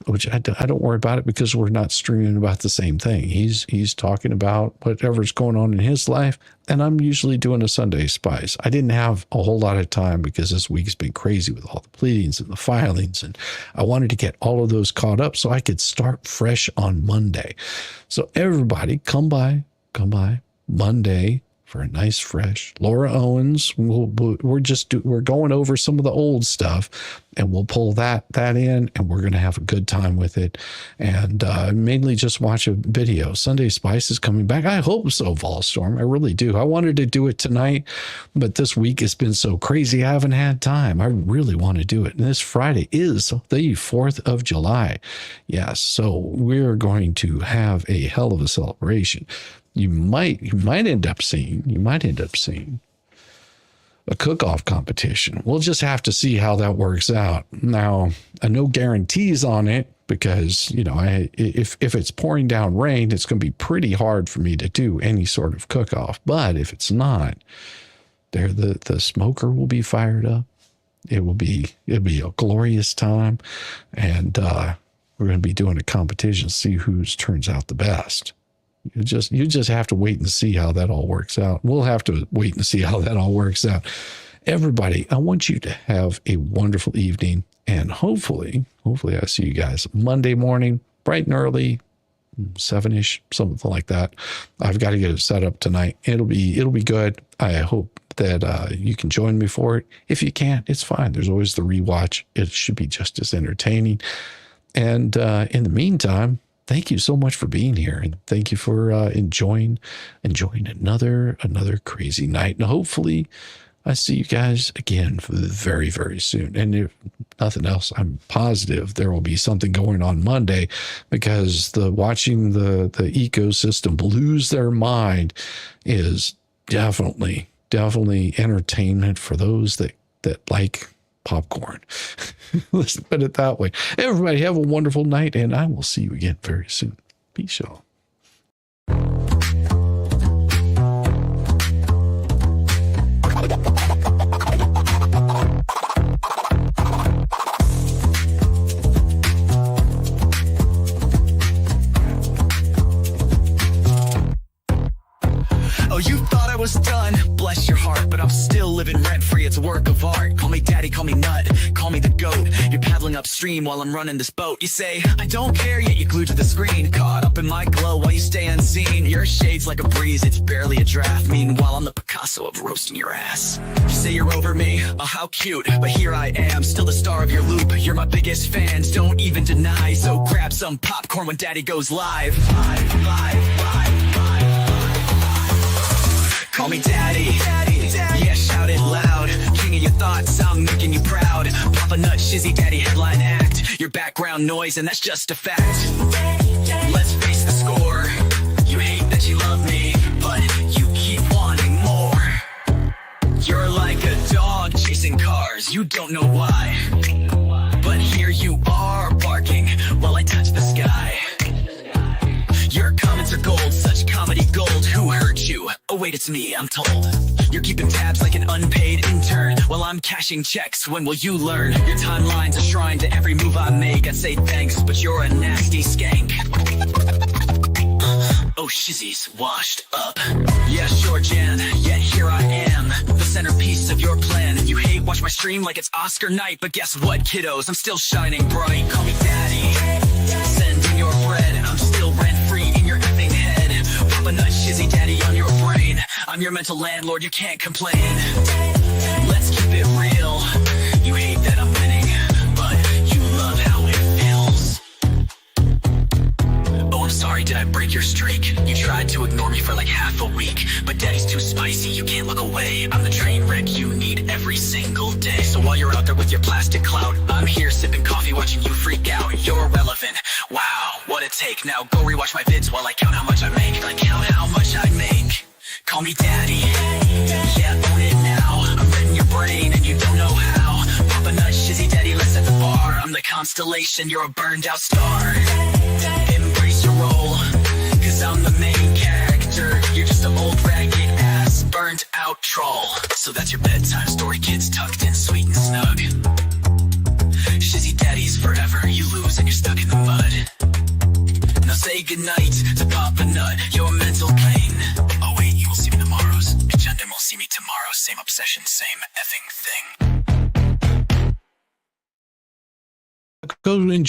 which I don't worry about it, because we're not streaming about the same thing. He's talking about whatever's going on in his life, and I'm usually doing a Sunday Spice. I didn't have a whole lot of time because this week's been crazy with all the pleadings and the filings, and I wanted to get all of those caught up so I could start fresh on Monday. So everybody, come by Monday for a nice fresh Laura Owens. We're going over some of the old stuff, and we'll pull that in, and we're going to have a good time with it. And mainly just watch a video. Sunday Spice is coming back. I hope so, Volstorm. I really do. I wanted to do it tonight, but this week has been so crazy. I haven't had time. I really want to do it. And this Friday is the 4th of July. Yes. So we're going to have a hell of a celebration. You might end up seeing a cook-off competition. We'll just have to see how that works out. Now, no guarantees on it, because, you know, if it's pouring down rain, it's going to be pretty hard for me to do any sort of cook-off. But if it's not, the smoker will be fired up. It'll be a glorious time, and we're going to be doing a competition to see whose turns out the best. You just have to wait and see how that all works out. We'll have to wait and see how that all works out. Everybody, I want you to have a wonderful evening, and hopefully I see you guys Monday morning, bright and early, 7-ish, something like that. I've got to get it set up tonight. It'll be good. I hope that you can join me for it. If you can't, it's fine. There's always the rewatch. It should be just as entertaining. And in the meantime, thank you so much for being here, and thank you for enjoying another crazy night. And hopefully I see you guys again very, very soon. And if nothing else, I'm positive there will be something going on Monday, because watching the ecosystem lose their mind is definitely entertainment for those that like popcorn. Let's put it that way. Everybody have a wonderful night, and I will see you again very soon. Peace, y'all. Oh, you thought I was done, bless your heart, but I'm still living rent-free, it's a work of art. Call me daddy, call me nut, call me the goat. You're paddling upstream while I'm running this boat. You say, I don't care, yet you're glued to the screen, caught up in my glow while you stay unseen. Your shade's like a breeze, it's barely a draft. Meanwhile, I'm the Picasso of roasting your ass. You say you're over me, oh how cute, but here I am, still the star of your loop. You're my biggest fans, don't even deny, so grab some popcorn when daddy goes live. Live. Call me daddy, yeah, shout it loud. King of your thoughts, I'm making you proud. Papa Nut, Shizzy Daddy, headline act. Your background noise, and that's just a fact. Let's face the score. You hate that you love me, but you keep wanting more. You're like a dog chasing cars, you don't know why. But here you are, barking while I touch the sky. Your comments are gold, such comedy gold. Who hurt you? Oh wait, it's me, I'm told. You're keeping tabs like an unpaid intern while I'm cashing checks. When will you learn? Your timeline's a shrine to every move I make. I'd say thanks, but you're a nasty skank. Oh, Shizzy's washed up. Yeah, sure, Jan, yet here I am, the centerpiece of your plan. You hate watch my stream like it's Oscar night, but guess what, kiddos? I'm still shining bright. Call me daddy. Send in your bread, I'm still rent-free in your effing head. Papa Nut, Shizzy Daddy on your brain. I'm your mental landlord, you can't complain. Let's keep it real. You hate that I'm winning, but you love how it feels. Oh, I'm sorry, did I break your streak? You tried to ignore me for like half a week, but daddy's too spicy, you can't look away. I'm the train wreck you need every single day. So while you're out there with your plastic clout, I'm here sipping coffee watching you freak out. You're irrelevant, wow, what a take. Now go rewatch my vids while I count how much I make. I count how much I make. Call me daddy, yeah, own it now. I'm reading your brain and you don't know how. Papa Nut, Shizzy Daddy, let's set the bar. I'm the constellation, you're a burned out star. Embrace your role, cause I'm the main character. You're just an old ragged ass, burned out troll. So that's your bedtime story, kids tucked in sweet and snug. Shizzy Daddy's forever, you lose and you're stuck in the mud. Now say goodnight to Papa Nut, your mental pain. Oh wait, you will see me tomorrow's agenda will see me tomorrow. Same obsession, same effing thing. Go enjoy